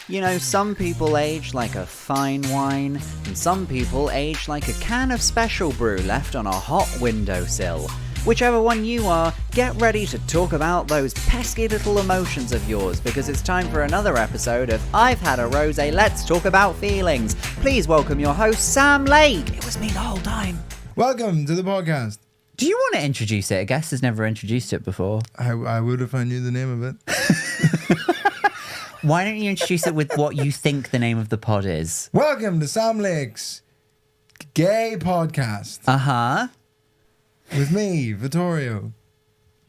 You know, some people age like a fine wine, and some people age like a can of special brew left on a hot windowsill. Whichever one you are, get ready to talk about those pesky little emotions of yours, because it's time for another episode of I've Had a Rosé, Let's Talk About Feelings. Please welcome your host, Sam Lake. It was me the whole time. Welcome to the podcast. Do you want to introduce it? A guest has never introduced it before. I would if I knew the name of it. Why don't you introduce it with what you think the name of the pod is? Welcome to Sam Lake's gay podcast. Uh-huh. With me, Vittorio.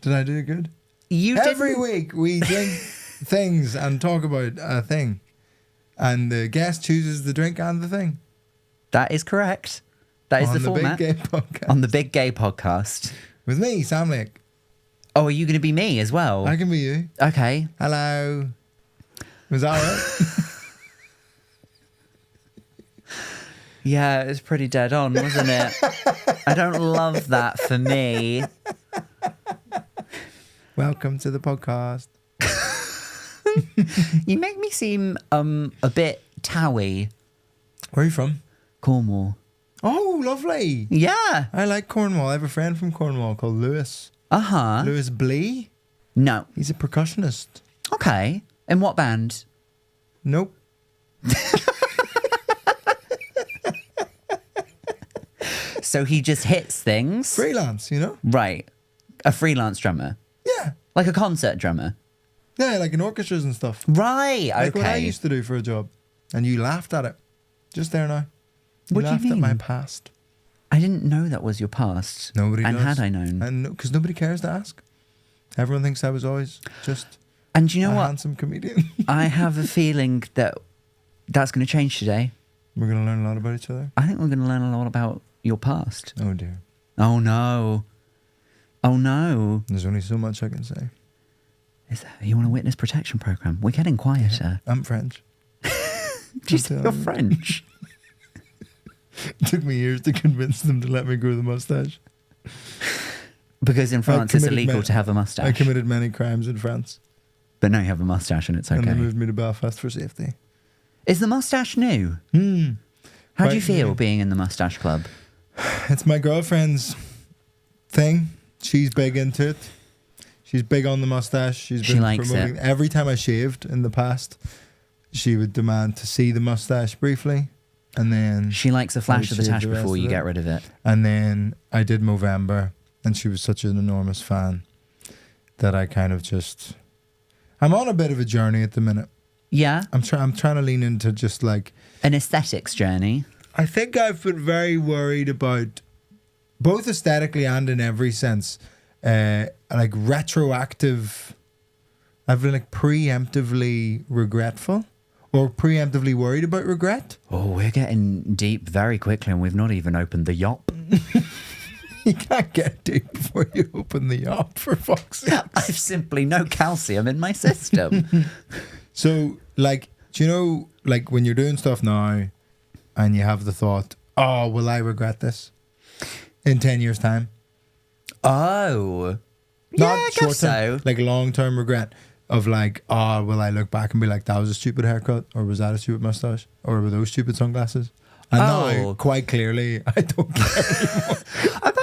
Did I do it good? Every week we drink things and talk about a thing. And the guest chooses the drink and the thing. That is correct. That is the format. On the Big Gay Podcast. On the Big Gay Podcast. With me, Sam Lake. Oh, are you going to be me as well? I can be you. Okay. Hello. Was that right? Yeah, it was pretty dead on, wasn't it? I don't love that for me. Welcome to the podcast. You make me seem a bit towy. Where are you from? Cornwall. Oh, lovely. Yeah. I like Cornwall. I have a friend from Cornwall called Lewis. Uh-huh. Lewis Blee. No. He's a percussionist. Okay. In what band? Nope. So he just hits things? Freelance, you know? Right. A freelance drummer? Yeah. Like a concert drummer? Yeah, like in orchestras and stuff. Right, okay. Like what I used to do for a job. And you laughed at it. Just there now. What do you laughed mean? at my past. I didn't know that was your past. Nobody and does. had I known. And because nobody cares to ask. Everyone thinks I was always just And you know a what? handsome comedian. I have a feeling that that's going to change today. We're going to learn a lot about each other. I think we're going to learn a lot about your past. Oh dear. Oh no. Oh no. There's only so much I can say. Is that, you want a witness protection program? We're getting quieter. I'm French. Do you say you're French? It took me years to convince them to let me grow the mustache. Because in France it's illegal to have a mustache. I committed many crimes in France. But now you have a mustache and it's okay. And they moved me to Belfast for safety. Is the mustache new? How do you feel being in the mustache club? It's my girlfriend's thing. She's big into it. She's big on the mustache. She likes promoting it. Every time I shaved in the past, she would demand to see the mustache briefly. And then She likes a flash of the tash before you of it. get rid of it. And then I did Movember, and she was such an enormous fan that I kind of just... I'm on a bit of a journey at the minute. Yeah? I'm trying to lean into just like... An aesthetics journey. I think I've been very worried about, both aesthetically and in every sense, like retroactive... I've been like preemptively regretful or preemptively worried about regret. Oh, we're getting deep very quickly and we've not even opened the yop. You can't get deep before you open the yop, for fuck's sake. I've simply no calcium in my system. So, like, do you know, like when you're doing stuff now and you have the thought, oh, will I regret this in 10 years' time? Oh. Not yeah, I short guess so. term, like long-term regret of like, oh, will I look back and be like, that was a stupid haircut, or was that a stupid mustache, or were those stupid sunglasses? And now, quite clearly, I don't care anymore. About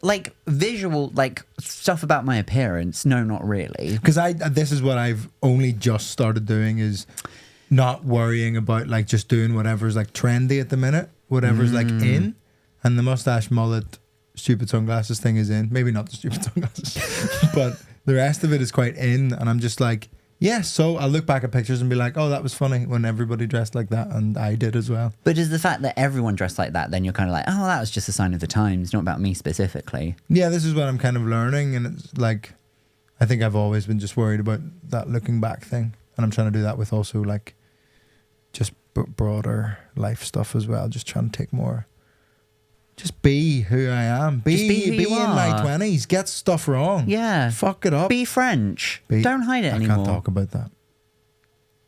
like visual, like stuff about my appearance. No, not really. Because this is what I've only just started doing, is not worrying about like just doing whatever's like trendy at the minute, whatever's like in, and the mustache, mullet, stupid sunglasses thing is in. Maybe not the stupid sunglasses, but the rest of it is quite in, and I'm just like, yeah, so I'll look back at pictures and be like, oh, that was funny when everybody dressed like that, and I did as well. But is the fact that everyone dressed like that, then you're kind of like, oh, that was just a sign of the times, not about me specifically. Yeah, this is what I'm kind of learning, and it's like, I think I've always been just worried about that looking back thing, and I'm trying to do that with also like just broader life stuff as well, just trying to take more... Just be who I am. Be who you in are. my 20s. Get stuff wrong. Yeah. Fuck it up. Be French. Don't hide it anymore. I can't talk about that.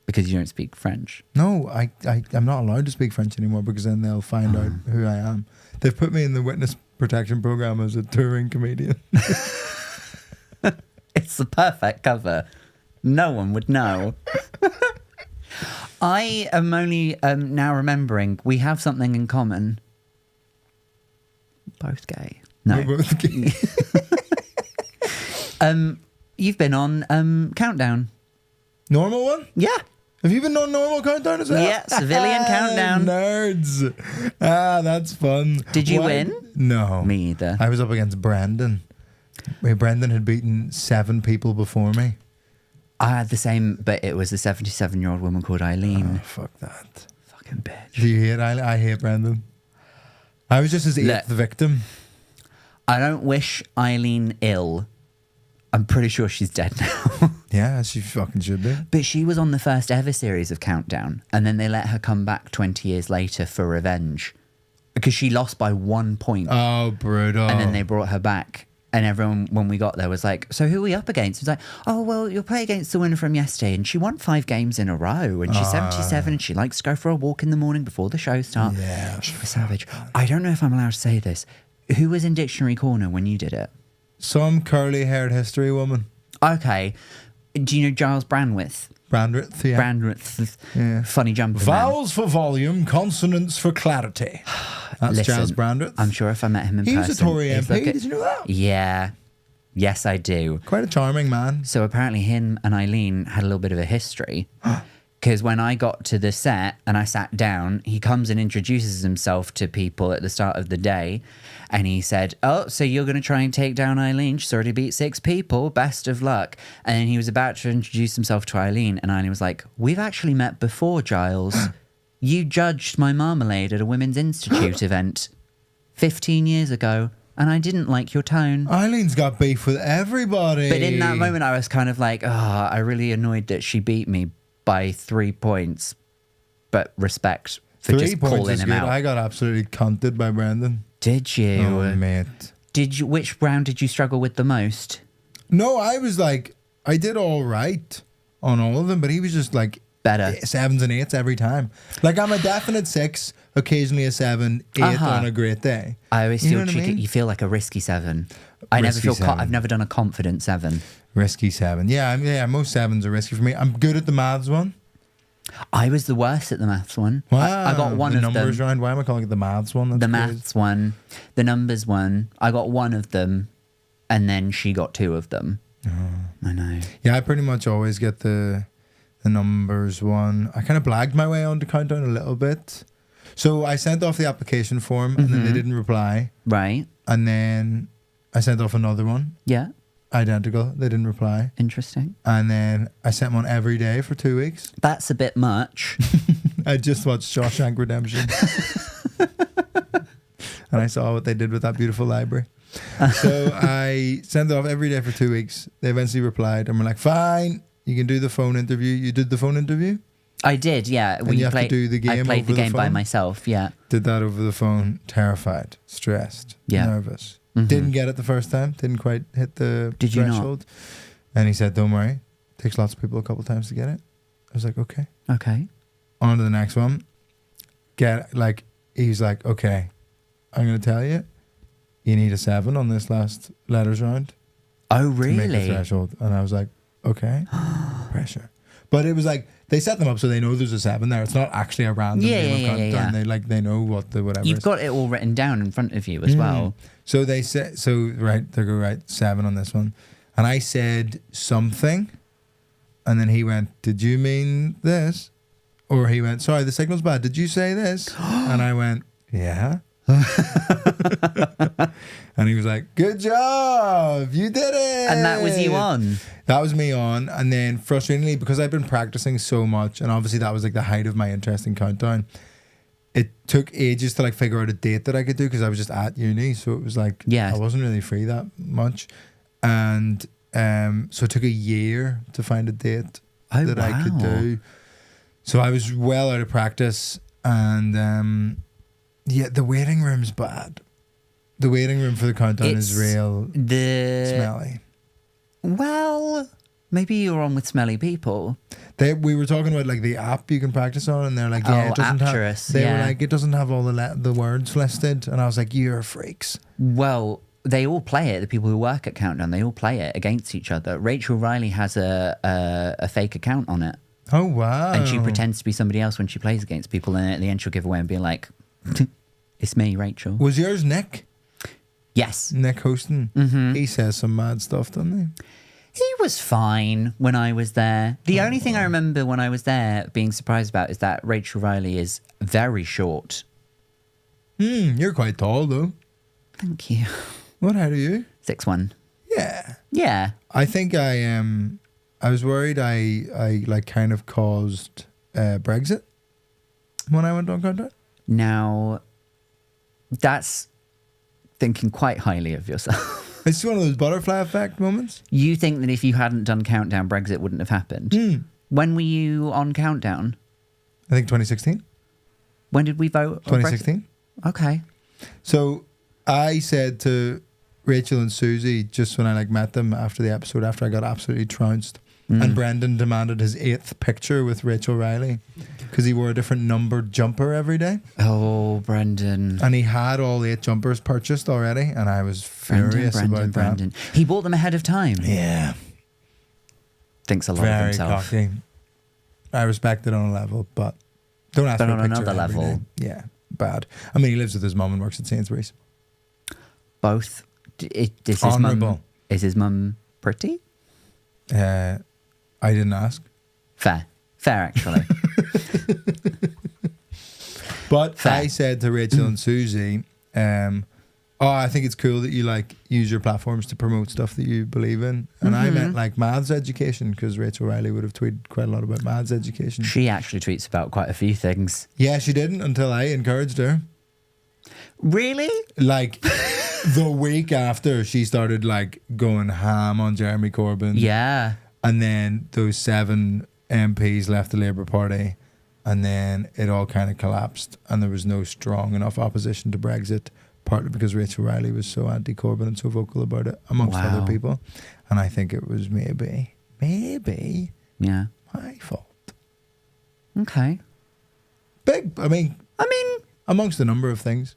Because you don't speak French. No, I'm not allowed to speak French anymore, because then they'll find out who I am. They've put me in the witness protection program as a touring comedian. It's the perfect cover. No one would know. I am only now remembering we have something in common. Both gay. No. We're both gay. You've been on Countdown. Normal one? Yeah. Have you been on normal countdown as well? Yeah, civilian countdown. Nerds. That's fun. Did you win? No. Me either. I was up against Brendan. Brendan had beaten 7 people before me. I had the same, but it was a 77-year-old woman called Eileen. Oh, fuck that. Fucking bitch. Do you hate Eileen? I hate Brendan. I was just his 8th victim. I don't wish Eileen ill. I'm pretty sure she's dead now. Yeah, she fucking should be. But she was on the first ever series of Countdown, and then they let her come back 20 years later for revenge because she lost by 1 point. Oh, brutal. And then they brought her back, and everyone, when we got there, was like, so who are we up against? It was like, oh, well, you'll play against the winner from yesterday, and she won 5 games in a row, and she's 77, and she likes to go for a walk in the morning before the show starts. Yeah. She was savage. I don't know if I'm allowed to say this. Who was in Dictionary Corner when you did it? Some curly-haired history woman. Okay. Do you know Giles Brandwith? Brandreth, yeah. Brandwith. Yeah. Funny jumper man. Vowels for volume, consonants for clarity. That's Listen, Giles Brandreth. I'm sure if I met him in He person... was a Tory he'd MP, look at- did you know that? Yeah. Yes, I do. Quite a charming man. So apparently him and Eileen had a little bit of a history. Because when I got to the set and I sat down, he comes and introduces himself to people at the start of the day. And he said, oh, so you're going to try and take down Eileen? She's already beat 6 people. Best of luck. And then he was about to introduce himself to Eileen. And Eileen was like, we've actually met before, Giles. You judged my marmalade at a Women's Institute event 15 years ago. And I didn't like your tone. Eileen's got beef with everybody. But in that moment, I was kind of like, I really annoyed that she beat me by 3 points. But respect for 3 just points calling is him good. out. I got absolutely cunted by Brendan. Did you? Oh, mate. Did you? Which round did you struggle with the most? No, I was like, I did all right on all of them, but he was just like Better. 7s and 8s every time. Like I'm a definite 6, occasionally a 7, 8 on a great day. I always You feel know what I cheeky. mean? You feel like a risky 7. I never Risky feel. 7. I've never done a confident 7. Risky 7. Yeah, most 7s are risky for me. I'm good at the maths one. I was the worst at the maths one. Wow. I got one the of them. numbers round. Why am I calling it the maths one? That's The crazy. maths one, the numbers one. I got one of them, and then she got 2 of them. Oh. I know. Yeah, I pretty much always get the numbers one. I kind of blagged my way onto Countdown a little bit. So I sent off the application form, and then they didn't reply. Right. And then I sent off another one, Yeah. identical. They didn't reply. Interesting. And then I sent one every day for 2 weeks. That's a bit much. I just watched Shawshank Redemption. And I saw what they did with that beautiful library. So I sent it off every day for 2 weeks. They eventually replied and were like, fine, you can do the phone interview. You did the phone interview? I did, yeah. And you have to do the game I played over the the game by phone? myself, yeah. Did that over the phone, terrified, stressed, Yeah. nervous. Mhm. Didn't get it the first time, didn't quite hit the Did you not? threshold. And he said, don't worry, takes lots of people a couple of times to get it. I was like, okay. Okay. On to the next one. He's like, okay, I'm going to tell you, you need a 7 on this last letters round Oh, to make the really? threshold. And I was like, okay, pressure. But it was like, they set them up so they know there's a 7 there. It's not actually a random Yeah, game yeah, of yeah, countdown. yeah. They know what the whatever You've is. got it all written down in front of you as well. So they said, they go, right, 7 on this one. And I said something. And then he went, did you mean this? Or he went, sorry, the signal's bad. Did you say this? And I went, yeah. And he was like, good job. You did it. And that was you on. That was me on. And then frustratingly, because I've been practicing so much, and obviously that was like the height of my interest in Countdown, it took ages to like figure out a date that I could do because I was just at uni. So it was like, Yeah. I wasn't really free that much. And so it took a year to find a date Oh, that I could wow. do. So I was well out of practice. And yeah, the waiting room's bad. The waiting room for the Countdown is It's real The smelly. Well, maybe you're on with smelly people. We were talking about like the app you can practice on, and they're like, yeah, Oh, it doesn't have. Apturus, They were yeah. like, it doesn't have all the words listed, and I was like, you're freaks. Well, they all play it. The people who work at Countdown, they all play it against each other. Rachel Riley has a fake account on it. Oh, wow. And she pretends to be somebody else when she plays against people. And at the end, she'll give away and be like, it's me, Rachel. Was yours Nick? Yes. Nick hosting? Mm-hmm. He says some mad stuff, doesn't he? He was fine when I was there. The only thing I remember when I was there being surprised about is that Rachel Riley is very short. You're quite tall, though. Thank you. What height are you? 6'1". Yeah. Yeah. I think I was worried I like kind of caused Brexit when I went on Countdown. Now, that's thinking quite highly of yourself. It's one of those butterfly effect moments. You think that if you hadn't done Countdown, Brexit wouldn't have happened? When were you on Countdown? I think 2016. When did we vote? 2016. Okay. So I said to Rachel and Susie just when I like met them after the episode, after I got absolutely trounced, and Brendan demanded his 8th picture with Rachel Riley because he wore a different numbered jumper every day. Oh, Brendan. And he had all 8 jumpers purchased already, and I was furious about that. He bought them ahead of time. Yeah. Thinks a lot of Very himself. cocky. I respect it on a level, but don't ask But for a on picture another every level. day. Yeah, bad. I mean, he lives with his mum and works at Sainsbury's. Both. Honourable. Is his mum pretty? I didn't ask. Fair, actually. But Fair. I said to Rachel and Susie, I think it's cool that you like use your platforms to promote stuff that you believe in. And I meant like maths education, because Rachel Riley would have tweeted quite a lot about maths education. She actually tweets about quite a few things. Yeah, she didn't until I encouraged her. Really? Like the week after, she started like going ham on Jeremy Corbyn. Yeah. And then those 7 MPs left the Labour Party, and then it all kind of collapsed, and there was no strong enough opposition to Brexit, partly because Rachel Riley was so anti-Corbyn and so vocal about it, amongst other people. And I think it was maybe Yeah. my fault. Okay. Big, I mean, amongst a number of things.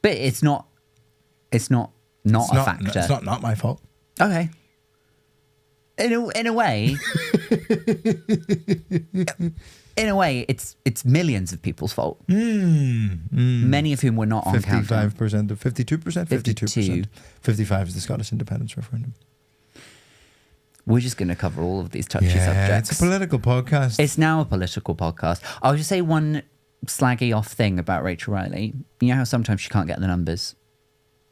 But it's not a factor. It's not my fault. Okay. In a way, it's millions of people's fault. Many of whom were not on Countdown. 55% of 52%, 52%. 55 is the Scottish independence referendum. We're just going to cover all of these touchy Yeah, subjects. it's a political podcast. It's now a political podcast. I'll just say one slaggy off thing about Rachel Riley. You know how sometimes she can't get the numbers?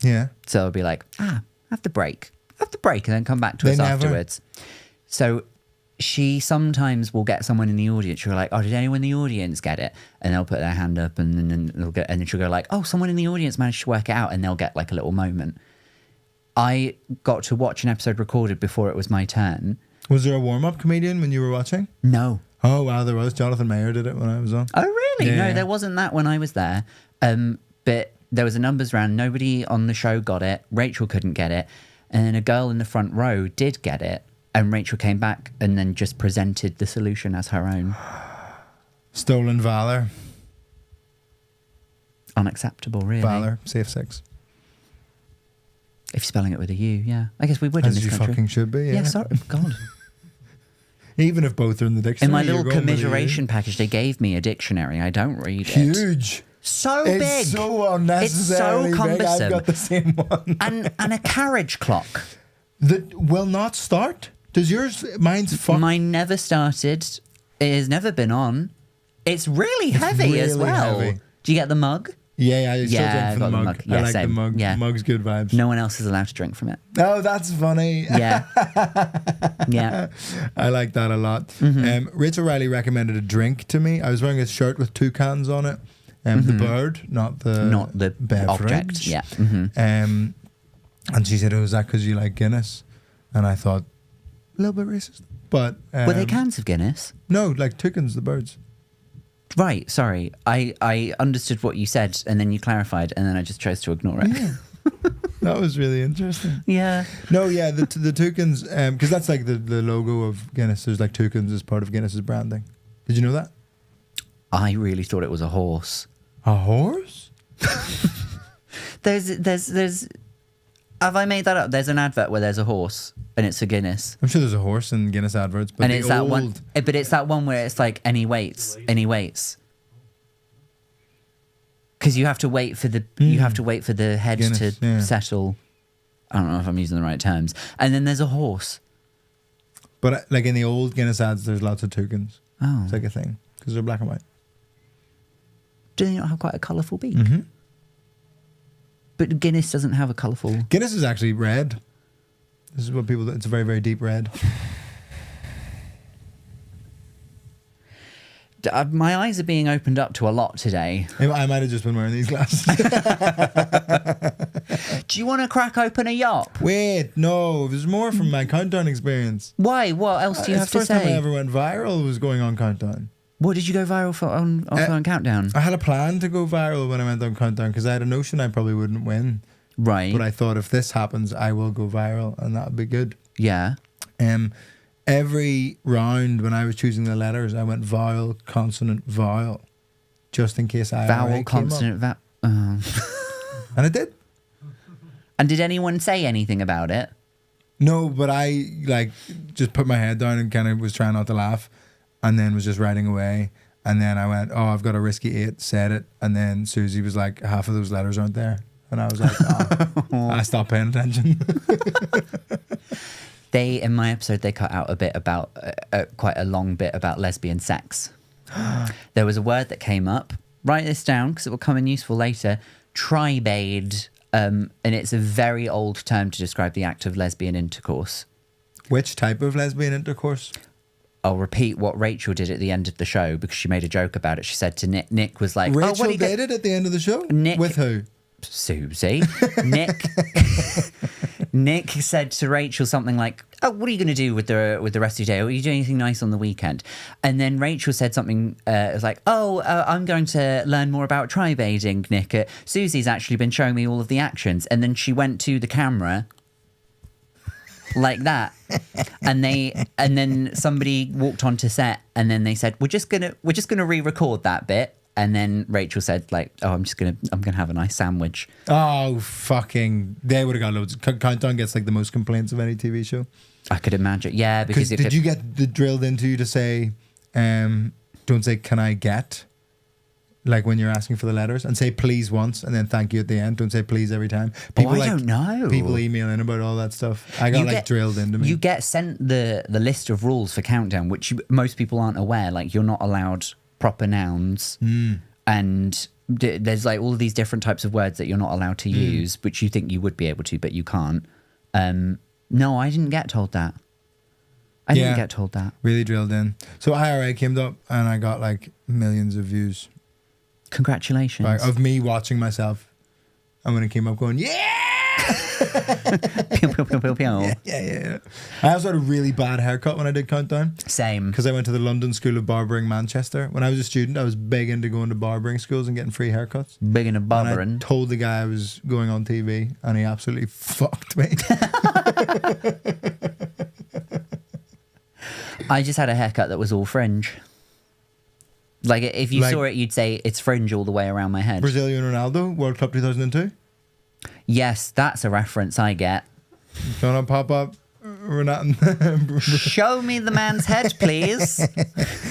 Yeah. So it'll be like, have to break, and then come back to us afterwards. So she sometimes will get someone in the audience. She'll go like, oh, did anyone in the audience get it? And they'll put their hand up, and then and then she'll go like, oh, someone in the audience managed to work it out, and they'll get like a little moment. I got to watch an episode recorded before it was my turn. Was there a warm-up comedian when you were watching? No. Oh, wow, there was. Jonathan Mayer did it when I was on. Oh, really? Yeah. No, there wasn't that when I was there. But there was a numbers round. Nobody on the show got it. Rachel couldn't get it. And then a girl in the front row did get it. And Rachel came back and then just presented the solution as her own. Stolen valor. Unacceptable, really. Valor. Safe 6. If you're spelling it with a U, yeah. I guess we would in As this you country. fucking should be, yeah. Yeah, sorry. God. Even if both are in the dictionary. In my you're little going with a U. commiseration package, they gave me a dictionary. I don't read it. Huge. So It's big. so unnecessarily It's so big. cumbersome. I've got the same one. and a carriage clock. That will not start? Does yours? Mine's fucked. Mine never started. It has never been on. It's really heavy as really well. heavy. Do you get the mug? Yeah, I still Yeah, drink I from got the the mug. mug. Yeah, I like same. the mug. Yeah. Mug's good vibes. No one else is allowed to drink from it. Oh, that's funny. Yeah. Yeah. I like that a lot. Rachel Riley recommended a drink to me. I was wearing a shirt with toucans on it. The bird, not the beverage. Object. Yeah. And she said, "Oh, is that because you like Guinness?" And I thought, a little bit racist. But Were they cans of Guinness? No, like toucans, the birds. Right, sorry. I understood what you said and then you clarified and then I just chose to ignore it. Yeah. That was really interesting. Yeah. No, yeah, the toucans, because that's like the logo of Guinness. There's like toucans as part of Guinness's branding. Did you know that? I really thought it was a horse. A horse? There's Have I made that up? There's an advert where there's a horse and it's a Guinness. I'm sure there's a horse in Guinness adverts, but And it's that one. But it's that one where it's like, and he waits. Because you have to wait for the head Guinness, to settle. I don't know if I'm using the right terms. And then there's a horse. But like in the old Guinness ads, there's lots of tokens. Oh. It's like a thing because they're black and white. Do they not have quite a colourful beak? Mm-hmm. But Guinness doesn't have a colourful... Guinness is actually red. This is what people do. It's a very, very deep red. My eyes are being opened up to a lot today. I might have just been wearing these glasses. Do you want to crack open a yop? Wait, no. There's more from my Countdown experience. Why? What else do you have to say? It's the first time I ever went viral was going on Countdown. What did you go viral for on Countdown? I had a plan to go viral when I went on Countdown because I had a notion I probably wouldn't win. Right. But I thought if this happens, I will go viral and that would be good. Yeah. Every round when I was choosing the letters, I went vowel, consonant, vowel, just in case I vowel, consonant, vowel. And I did. And did anyone say anything about it? No, but I like just put my head down and kind of was trying not to laugh, and then was just writing away. And then I went, "Oh, I've got a risky 8." Said it, and then Susie was like, "Half of those letters aren't there," and I was like, "Oh." I stopped paying attention. In my episode, they cut out a bit about, quite a long bit about lesbian sex. There was a word that came up. Write this down because it will come in useful later. Tribade. And it's a very old term to describe the act of lesbian intercourse. Which type of lesbian intercourse? I'll repeat what Rachel did at the end of the show because she made a joke about it. She said to Nick, Nick was like... Rachel did it at the end of the show? Nick, with who? Susie. Nick said to Rachel something like, "Oh, what are you going to do with the rest of your day? Are you doing anything nice on the weekend?" And then Rachel said something it was like, I'm going to learn more about tribading, Nick. Susie's actually been showing me all of the actions. And then she went to the camera like that. And then somebody walked onto set and then they said, we're just gonna re-record that bit. And then Rachel said, like, "Oh, I'm gonna have a nice sandwich." Oh, fucking! They would have got loads. Countdown gets like the most complaints of any TV show. I could imagine, yeah. Because did you get drilled into you to say, don't say "can I get," like when you're asking for the letters, and say "please" once, and then "thank you" at the end. Don't say "please" every time. People I don't know. People email in about all that stuff. I got drilled into me. You get sent the list of rules for Countdown, which most people aren't aware. Like, you're not allowed proper nouns, and there's like all of these different types of words that you're not allowed to use, which you think you would be able to, but you can't. No, I didn't get told that. I didn't get told that. Really drilled in. So IRA came up and I got like millions of views. Congratulations. Like, of me watching myself. And when it came up going, yeah! Pew, pew, pew, pew, pew. Yeah. I also had a really bad haircut when I did Countdown. Same. Because I went to the London School of Barbering, Manchester. When I was a student, I was big into going to barbering schools and getting free haircuts. Big into barbering. And I told the guy I was going on TV, and he absolutely fucked me. I just had a haircut that was all fringe. Like, if you saw it, you'd say it's fringe all the way around my head. Brazilian Ronaldo, World Cup 2002. Yes, that's a reference I get. Gonna pop up. Show me the man's head, please.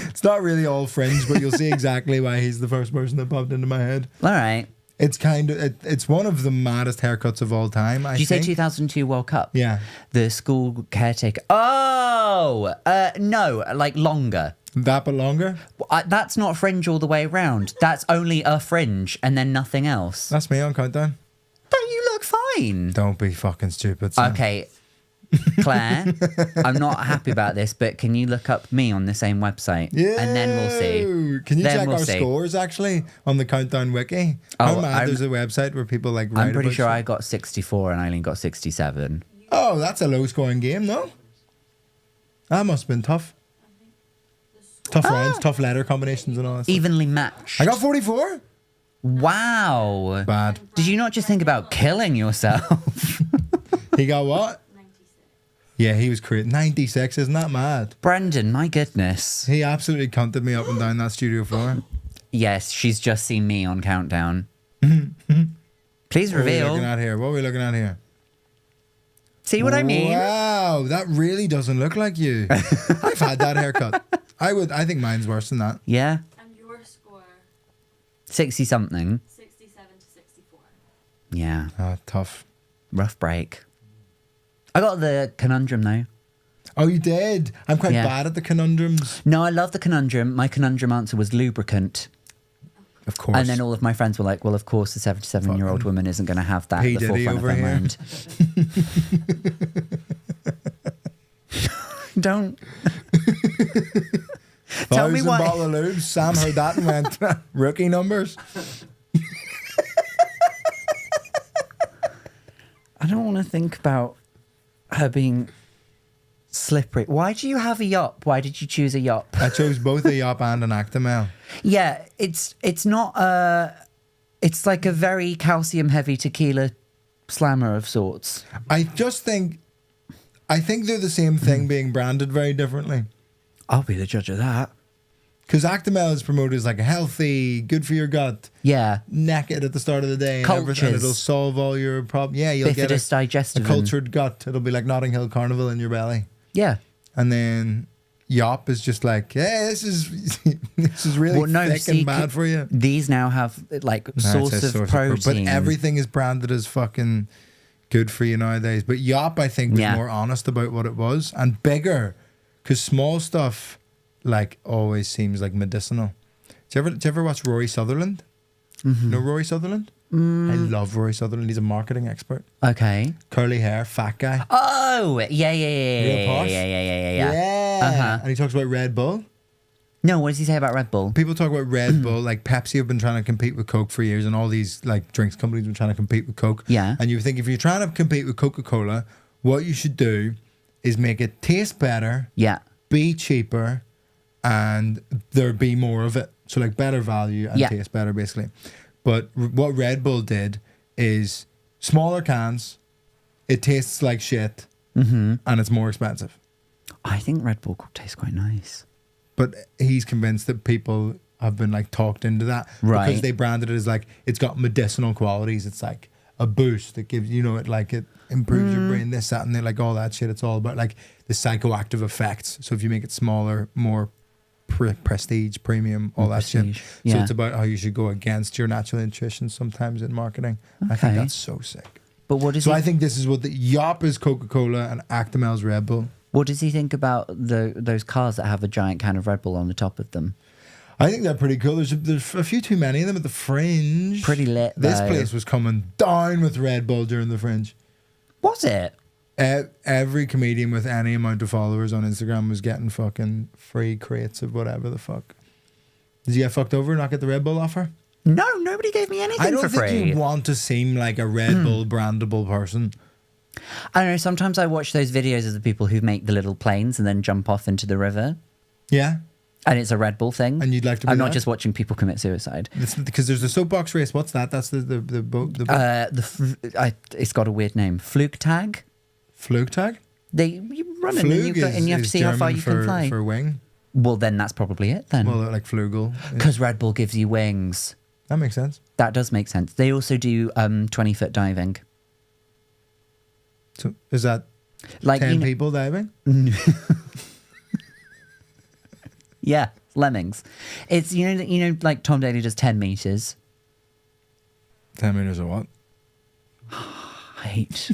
It's not really all fringe, but you'll see exactly why he's the first person that popped into my head. All right. It's it's one of the maddest haircuts of all time. Did you say 2002 World Cup? Yeah. The school caretaker. Oh, no, like longer. That but longer? That's not fringe all the way around. That's only a fringe and then nothing else. That's me on Countdown. But you look fine. Don't be fucking stupid, son. Okay, Claire, I'm not happy about this, but can you look up me on the same website? Yeah. And then we'll see. Can you check we'll our see. scores, actually, on the Countdown wiki? How mad there's a website where people like write I'm pretty about sure shit. I got 64 and Eileen got 67. Oh, that's a low-scoring game, no? That must have been tough. Tough rounds, tough letter combinations and all that stuff. Evenly matched. I got 44. Wow. Bad. Did you not just think about killing yourself? He got what? 96. Yeah, he was crazy. 96, isn't that mad? Brendan, my goodness. He absolutely cunted me up and down that studio floor. Yes, she's just seen me on Countdown. Please What are we reveal. looking at here? What are we looking at here? See what I mean? Wow, that really doesn't look like you. I've had that haircut. I think mine's worse than that. Yeah. And your score? 60 something. 67 to 64. Yeah. Ah, tough. Rough break. I got the conundrum though. Oh, you did? I'm quite Yeah. bad at the conundrums. No, I love the conundrum. My conundrum answer was lubricant. Of course. And then all of my friends were like, well, of course, the 77-year-old woman isn't going to have that P. at the Diddy forefront of over her here. mind. Don't. Tell me Thousand why. bottle of lube. Sam heard that and went, rookie numbers. I don't want to think about her being slippery. Why do you have a yop? Why did you choose a yop? I chose both a Yop and an Actimel. Yeah, it's not it's like a very calcium heavy tequila slammer of sorts. I think they're the same thing being branded very differently. I'll be the judge of that. Because Actimel is promoted as like a healthy, good for your gut, Yeah. naked at the start of the day, and everything. Cultures. It'll solve all your problems. Yeah, you'll get Bifidus a digestivum. cultured gut. It'll be like Notting Hill Carnival in your belly. Yeah. And then Yop is just like, hey, this is really thick and bad for you. These now have like No, it source says of protein. But everything is branded as fucking good for you nowadays. But Yop, I think, was Yeah. more honest about what it was and bigger, because small stuff like always seems like medicinal. Do you ever watch Rory Sutherland? Mm-hmm. You know Rory Sutherland? I love Rory Sutherland. He's a marketing expert. Okay. Curly hair, fat guy. Oh, yeah. Real posh? Yeah. Uh-huh. And he talks about Red Bull. No, what does he say about Red Bull? People talk about Red Bull, like Pepsi have been trying to compete with Coke for years, and all these like drinks companies have been trying to compete with Coke. Yeah. And you think if you're trying to compete with Coca-Cola, what you should do is make it taste better, Yeah. be cheaper, and there be more of it. So like better value and Yeah. taste better, basically. But what Red Bull did is smaller cans, it tastes like shit, and it's more expensive. I think Red Bull tastes quite nice. But he's convinced that people have been like talked into that Right. because they branded it as like it's got medicinal qualities. It's like a boost that gives it improves your brain, this, that, and then like all that shit. It's all about like the psychoactive effects. So if you make it smaller, more prestige, premium, all that shit. Prestige, So yeah. it's about how you should go against your natural intuition sometimes in marketing. I think Okay. that's so sick. But what does So he I think this is what the Yop is Coca-Cola and Actimel's Red Bull. what does he think about those cars that have a giant can of Red Bull on the top of them? I think they're pretty cool. There's a few too many of them at the Fringe. Pretty lit, This though. place was coming down with Red Bull during the Fringe. Was it? Every comedian with any amount of followers on Instagram was getting fucking free crates of whatever the fuck. Did you get fucked over and not get the Red Bull offer? No, nobody gave me anything I don't for think free. you want to seem like a Red Bull brandable person. I don't know, sometimes I watch those videos of the people who make the little planes and then jump off into the river. Yeah. And it's a Red Bull thing. And you'd like to be I'm not that? just watching people commit suicide. Because there's the soapbox race. What's that? That's the boat. It's got a weird name. Fluke tag? Fluke tag? You run it Flug and you have to is see how far German you can fly. for wing. Well, then that's probably it then. Well, like Flugel. Because Red Bull gives you wings. That makes sense. That does make sense. They also do 20-foot diving. So is that Like 10 people diving? Yeah, lemmings. It's you know like Tom Daly does 10 meters. 10 meters or what? I hate.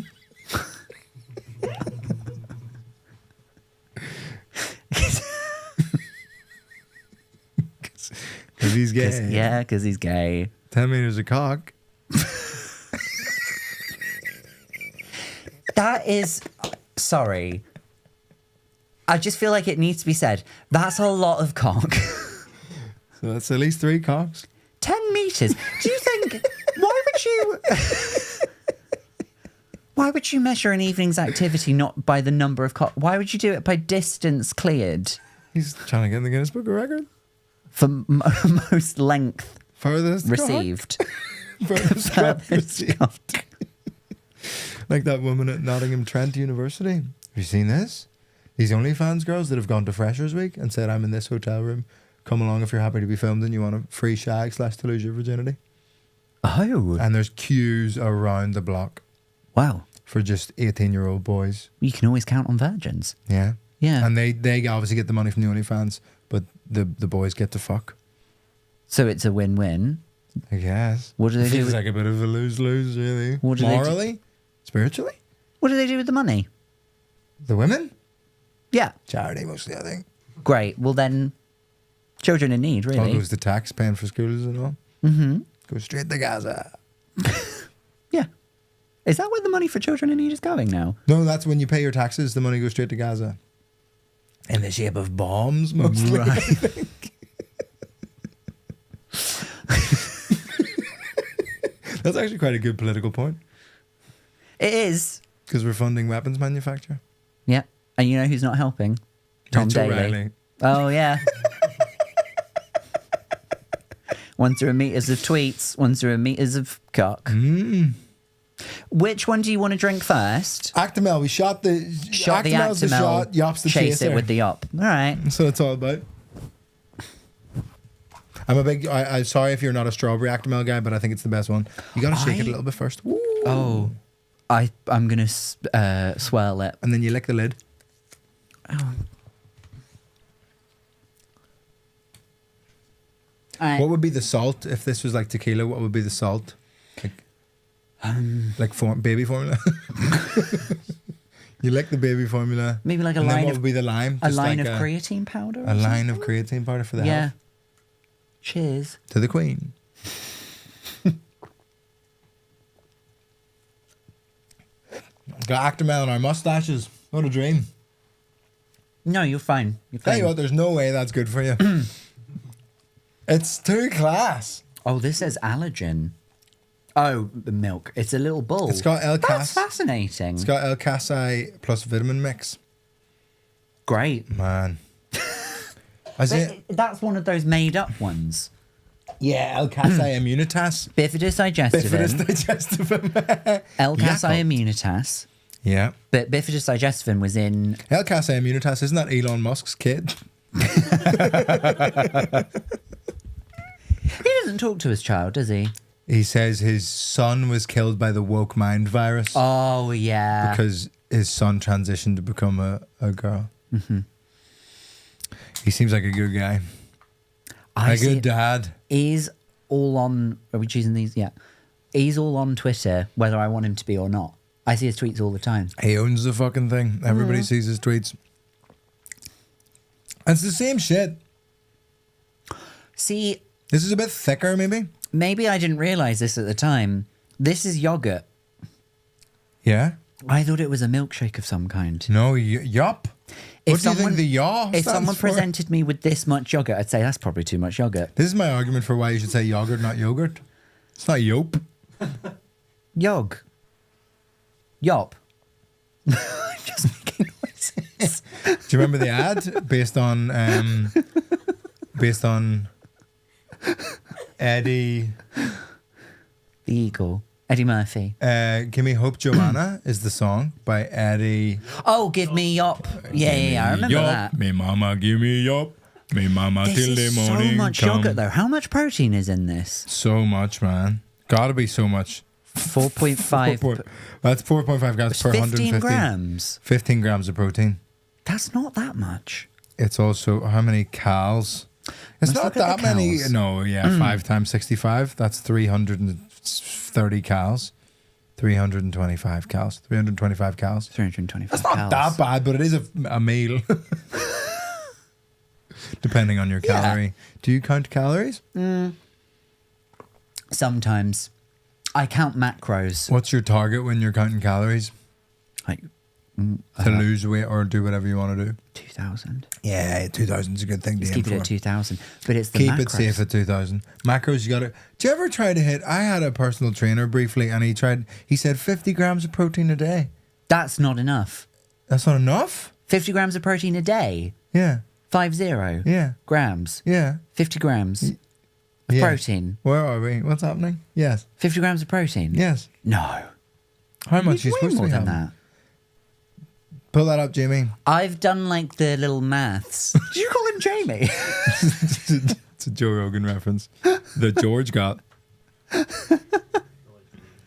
Because he's gay. Yeah, because he's gay. 10 meters of cock. That is, sorry. I just feel like it needs to be said. That's a lot of cock. So that's at least 3 cocks. 10 meters. Do you think? Why would you measure an evening's activity not by the number of cock? Why would you do it by distance cleared He's trying to get in the Guinness Book of Record. for most length Furthest received? cock. Furthest cock received. Cock. Like that woman at Nottingham Trent University. Have you seen this? These OnlyFans girls that have gone to Freshers Week and said, I'm in this hotel room. Come along if you're happy to be filmed and you want a free shag / to lose your virginity. Oh, And there's queues around the block. wow. for just 18-year-old boys. You can always count on virgins. Yeah. Yeah. And they obviously get the money from the OnlyFans, but the boys get to fuck. So it's a win-win. I guess. What do they do Feels with- like a bit of a lose-lose, really. What do they do- Morally? Spiritually? What do they do with the money? The women? Yeah. Charity, mostly, I think. Great. Well, then, children in need, All really. goes to tax, paying for schools and all. Mm-hmm. Goes straight to Gaza. Yeah. Is that where the money for children in need is going now? No, that's when you pay your taxes, the money goes straight to Gaza. In the shape of bombs, mostly. Right. I think. That's actually quite a good political point. It is. Because we're funding weapons manufacture. Yeah. And you know who's not helping? Tom Rachel Daly. Riley. Oh, yeah. 1 meters of tweets, 1 meters of cock. Mm. Which one do you want to drink first? Actimel, we shot the Actimel, Actimel's the shot, Yop's the chase chaser. it with the Yop. All right. That's what it's all about. I'm a big. I'm sorry if you're not a strawberry Actimel guy, but I think it's the best one. You got to shake it a little bit first. Woo. Oh, I'm gonna swirl it. And then you lick the lid. Oh. All right. What would be the salt if this was like tequila? What would be the salt? Like baby formula. You lick the baby formula. Maybe like a and then line what of would be the lime? a Just line like of creatine powder. Or a line of something? creatine powder for the Yeah. health. Cheers. To the queen. Got Actimel on our mustaches. What a dream. No, you're fine. You're Tell fine. you what, there's no way that's good for you. It's too class. Oh, this says allergen. Oh, the milk. It's a little bowl. It's got El That's Cas. fascinating. It's got El Casai plus vitamin mix. Great. Man. Is it? That's one of those made-up ones. Yeah, El Casai Immunitas. Bifidus Bifidus digestivum. digestivum. El Casai Jacob. Immunitas. Yeah. But Bifidus digestivum was in... El Casai Immunitas, isn't that Elon Musk's kid? He doesn't talk to his child, does he? He says his son was killed by the woke mind virus Oh, yeah. because his son transitioned to become a girl. Mm-hmm. He seems like a good guy. I A see good it. dad. He's all on... Are we choosing these? Yeah. He's all on Twitter, whether I want him to be or not. I see his tweets all the time. He owns the fucking thing. Everybody sees his tweets. It's the same shit. See, This is a bit thicker, maybe. maybe I didn't realise this at the time. This is yogurt. Yeah. I thought it was a milkshake of some kind. No, yup. What do you think the yaw If stands someone for? presented me with this much yogurt, I'd say that's probably too much yogurt. This is my argument for why you should say yogurt, not yogurt. It's not yop. Yog. Yop. Just making noises. Do you remember the ad based on Eddie? The Eagle. Eddie Murphy. Give Me Hope Joanna is the song by Eddie. Oh, give me yop. Yeah, I remember that. Me mama give me yop. Me mama This till the is so morning much come. yogurt, though. How much protein is in this? So much, man. Gotta be so much. 4.5. That's 4.5 grams per 15 150. grams. 15 grams of protein. That's not that much. It's also how many cals? It's Let's not look at that the many. cals. No, yeah, 5 times 65. That's 330 cals. 325 cals. 325 cals. 325 That's not calories. that bad, but it is a meal. Depending on your Yeah. calorie. Do you count calories? Sometimes. I count macros. What's your target when you're counting calories? Like To lose weight or do whatever you want to do? 2,000. Yeah, 2,000 is a good thing to Let's aim keep it for. at 2,000. But it's the Keep macros. it safe at 2,000. Macros, you got to... Do you ever try to hit... I had a personal trainer briefly and he said 50 grams of protein a day. That's not enough. That's not enough? 50 grams of protein a day. Yeah. 50 Yeah. grams. Yeah. 50 grams of Yeah. protein. Where are we? What's happening? Yes. 50 grams of protein. Yes. No. How much are you Way supposed to more be than having? that. Pull that up, Jamie. I've done like the little maths. Did you call him Jamie? It's a Joe Rogan reference that George got.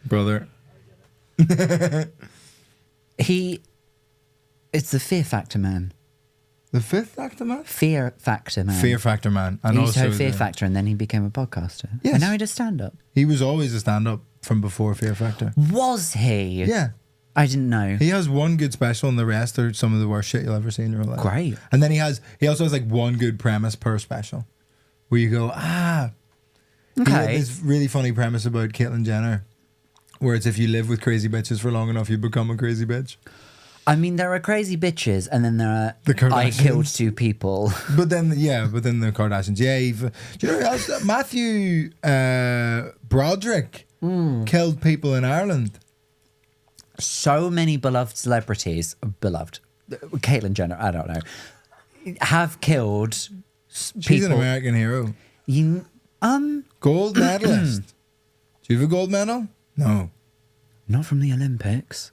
Brother. It's the Fear Factor Man. The fifth actor man? Fear Factor Man. Fear Factor Man. And He used to also have Fear the- Factor and then he became a podcaster. Yes. And now he does stand-up. He was always a stand-up from before Fear Factor. Was he? Yeah. I didn't know. He has one good special and the rest are some of the worst shit you'll ever see in your life. Great. And then he also has like one good premise per special. Where you go, He had Okay. this really funny premise about Caitlyn Jenner. Where it's if you live with crazy bitches for long enough, you become a crazy bitch. I mean, there are crazy bitches and then there are The I killed Kardashians. 2 people. But then the Kardashians. Yeah, do you know Matthew Broderick killed people in Ireland? So many beloved celebrities, Caitlyn Jenner, I don't know, have killed people. She's an American hero. Gold medalist. Do you have a gold medal? No. Not from the Olympics.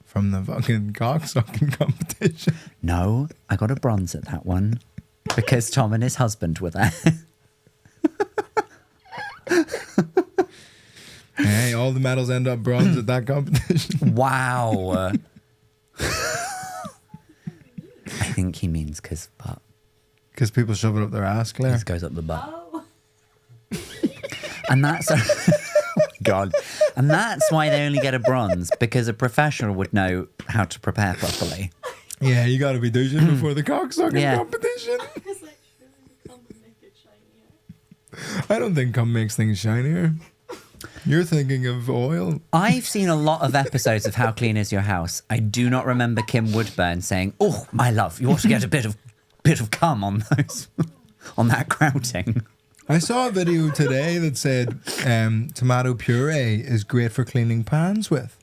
From the fucking cocksucking competition. No, I got a bronze at that one because Tom and his husband were there. Hey, all the medals end up bronze at that competition. Wow. I think he means because butt. Because people shove it up their ass, Claire. This goes up the butt. Oh. And that's God. And that's why they only get a bronze, because a professional would know how to prepare properly. Yeah, you got to be douching before the cocksucking Yeah. competition. It's like, come and make it shinier. I don't think cum makes things shinier. You're thinking of oil. I've seen a lot of episodes of How Clean Is Your House. I do not remember Kim Woodburn saying, "Oh, my love, you ought to get a bit of cum on those, on that grouting." I saw a video today that said tomato puree is great for cleaning pans with.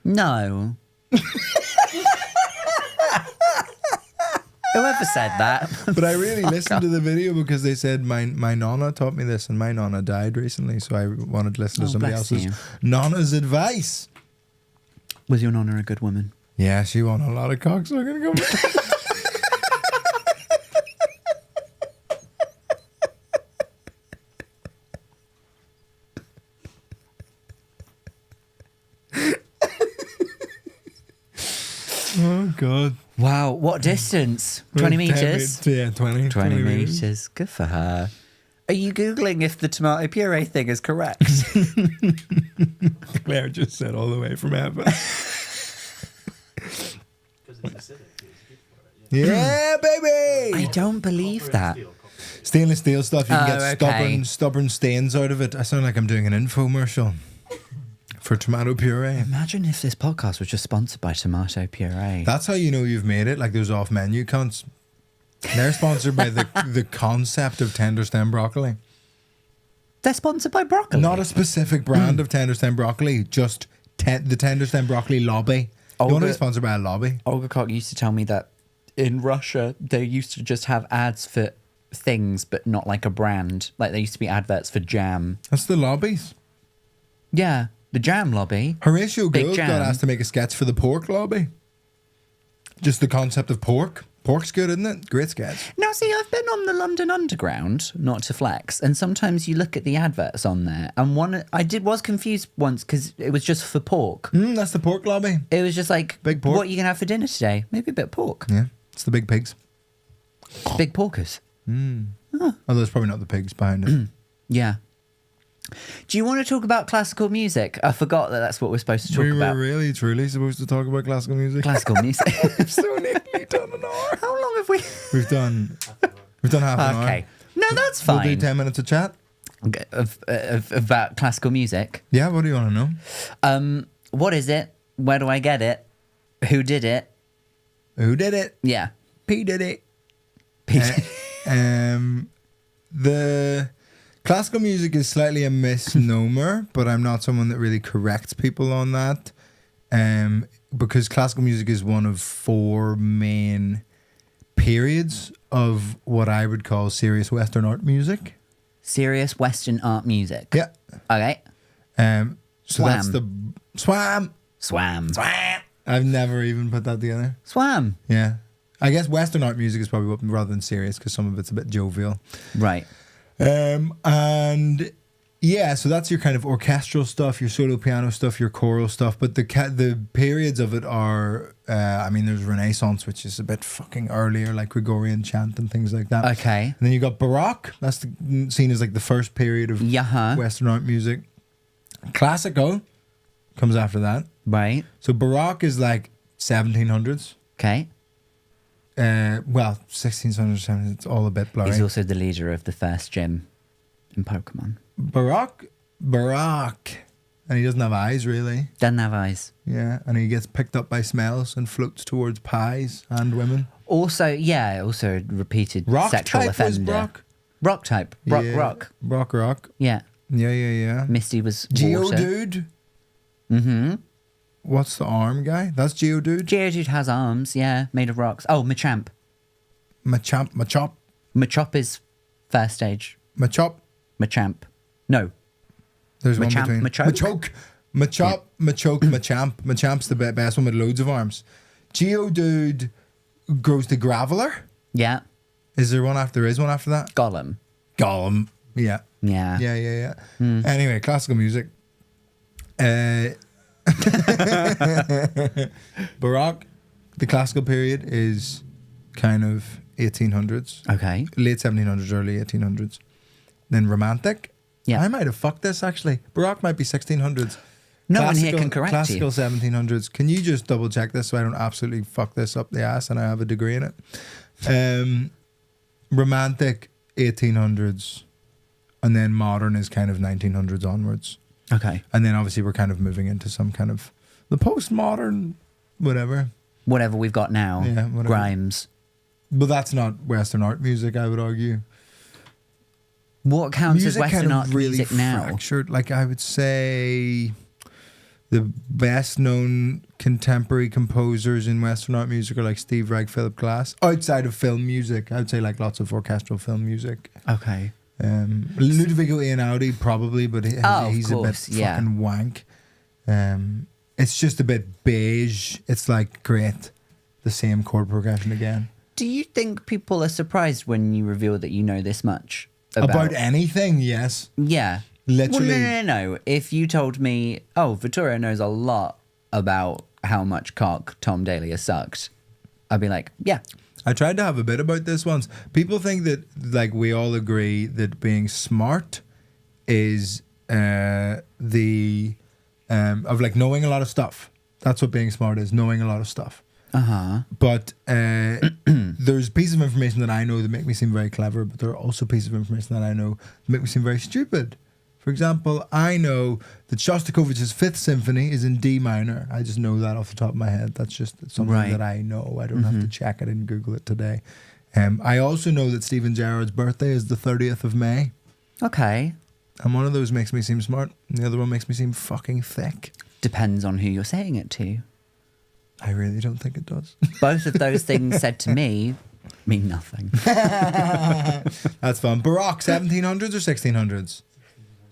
No. Whoever said that? But I really listened to the video because they said my nonna taught me this and my nonna died recently, so I wanted to listen to Oh, somebody bless else's you. nonna's advice. Was your nonna a good woman? Yeah, she won a lot of cocksucking competitions. Oh God. Wow, what distance? 20 metres? Yeah, 20. 20 metres. Good for her. Are you Googling if the tomato puree thing is correct? Claire just said all the way from heaven. Yeah, baby. I don't believe that. Stainless steel stuff, you can Oh, get okay. stubborn stains out of it. I sound like I'm doing an infomercial for tomato puree. Imagine if this podcast was just sponsored by tomato puree. That's how you know you've made it, like those off-menu cunts. They're sponsored by the concept of tender stem broccoli. They're sponsored by broccoli. Not a specific brand of tender stem broccoli, just the tender stem broccoli lobby. You want to be Olga- sponsored by a lobby? Olga Koch used to tell me that in Russia, they used to just have ads for things, but not like a brand. Like there used to be adverts for jam. That's the lobbies. Yeah, the jam lobby. Horatio Big Gould got jam. asked to make a sketch for the pork lobby. Just the concept of pork. Pork's good, isn't it? Great sketch. Now, see, I've been on the London Underground, not to flex, and sometimes you look at the adverts on there, and was confused once because it was just for pork. That's the pork lobby. It was just like, Big pork. what are you going to have for dinner today? Maybe a bit of pork. Yeah, it's the big pigs. Big porkers. Although it's probably not the pigs behind it. Yeah. Do you want to talk about classical music? I forgot that that's what we're supposed to talk We were about. really, truly supposed to talk about classical music. Classical music. So nearly done an hour. How long have we... We've done half an hour. Okay. No, that's We'll fine. do 10 minutes of chat. About classical music. Yeah, what do you want to know? What is it? Where do I get it? Who did it? Who did it? Yeah. P did it. Peter. The classical music is slightly a misnomer, but I'm not someone that really corrects people on that. Because classical music is one of 4 main periods of what I would call serious Western art music. Serious Western art music. Yeah. Okay. So that's Swam. the swam. Swam. I've never even put that together. Swam. Yeah. I guess Western art music is probably rather than serious because some of it's a bit jovial. Right. And Yeah, so that's your kind of orchestral stuff, your solo piano stuff, your choral stuff. But the periods of it are, I mean, there's Renaissance, which is a bit fucking earlier, like Gregorian chant and things like that. Okay. And then you got Baroque. That's seen as like the first period of Western art music. Classical comes after that. Right. So Baroque is like 1700s. Okay. Well, 1600s, 1700s, it's all a bit blurry. He's also the leader of the first gym in Pokemon. Baroque. And he doesn't have eyes, really. Doesn't have eyes. Yeah, and he gets picked up by smells and floats towards pies and women. Also repeated Rock sexual type offender. was Brock. Rock type. Rock. Rock. Yeah. Yeah. Misty was water. Geodude. Mm-hmm. What's the arm guy? That's Geodude. Geodude has arms, yeah, made of rocks. Oh, Machamp. Machop. Machop is first stage. Machop. Machamp. No. There's Machamp, one between. Machoke? Machop, Machoke, Machamp. Machamp's the best one with loads of arms. Geodude grows to Graveler. Yeah. Is one after that? Gollum. Yeah. Yeah. Anyway, classical music. Baroque, the classical period is kind of 1800s. Okay. Late 1700s, early 1800s. Then Romantic. Yeah. I might have fucked this actually. Baroque might be 1600s. No one here can correct classical you. 1700s. Can you just double check this so I don't absolutely fuck this up the ass and I have a degree in it? Romantic 1800s. And then modern is kind of 1900s onwards. Okay. And then obviously we're kind of moving into some kind of the postmodern whatever. Whatever we've got now. Yeah, whatever. Grimes. But that's not Western art music, I would argue. What counts as Music Western kind of art really music now? fractured. Like I would say the best known contemporary composers in Western art music are like Steve Reich, Philip Glass. Outside of film music, I would say like lots of orchestral film music. Okay. Ludovico Einaudi probably, but he's of a course, bit yeah. fucking wank. It's just a bit beige. It's like great, the same chord progression again. Do you think people are surprised when you reveal that you know this much? About anything, yes. Yeah. Literally. Well, no. If you told me, oh, Vittorio knows a lot about how much cock Tom Daly has sucked, I'd be like, yeah. I tried to have a bit about this once. People think that, like, we all agree that being smart is of like knowing a lot of stuff. That's what being smart is, knowing a lot of stuff. Uh-huh. But there's pieces of information that I know that make me seem very clever, but there are also pieces of information that I know that make me seem very stupid. For example, I know that Shostakovich's Fifth Symphony is in D minor. I just know that off the top of my head. That's just something Right. that I know. I don't have to check. I didn't Google it today. I also know that Stephen Gerrard's birthday is the 30th of May. Okay. And one of those makes me seem smart. And the other one makes me seem fucking thick. Depends on who you're saying it to. I really don't think it does. Both of those things said to me mean nothing. That's fun. Baroque, 1700s or 1600s?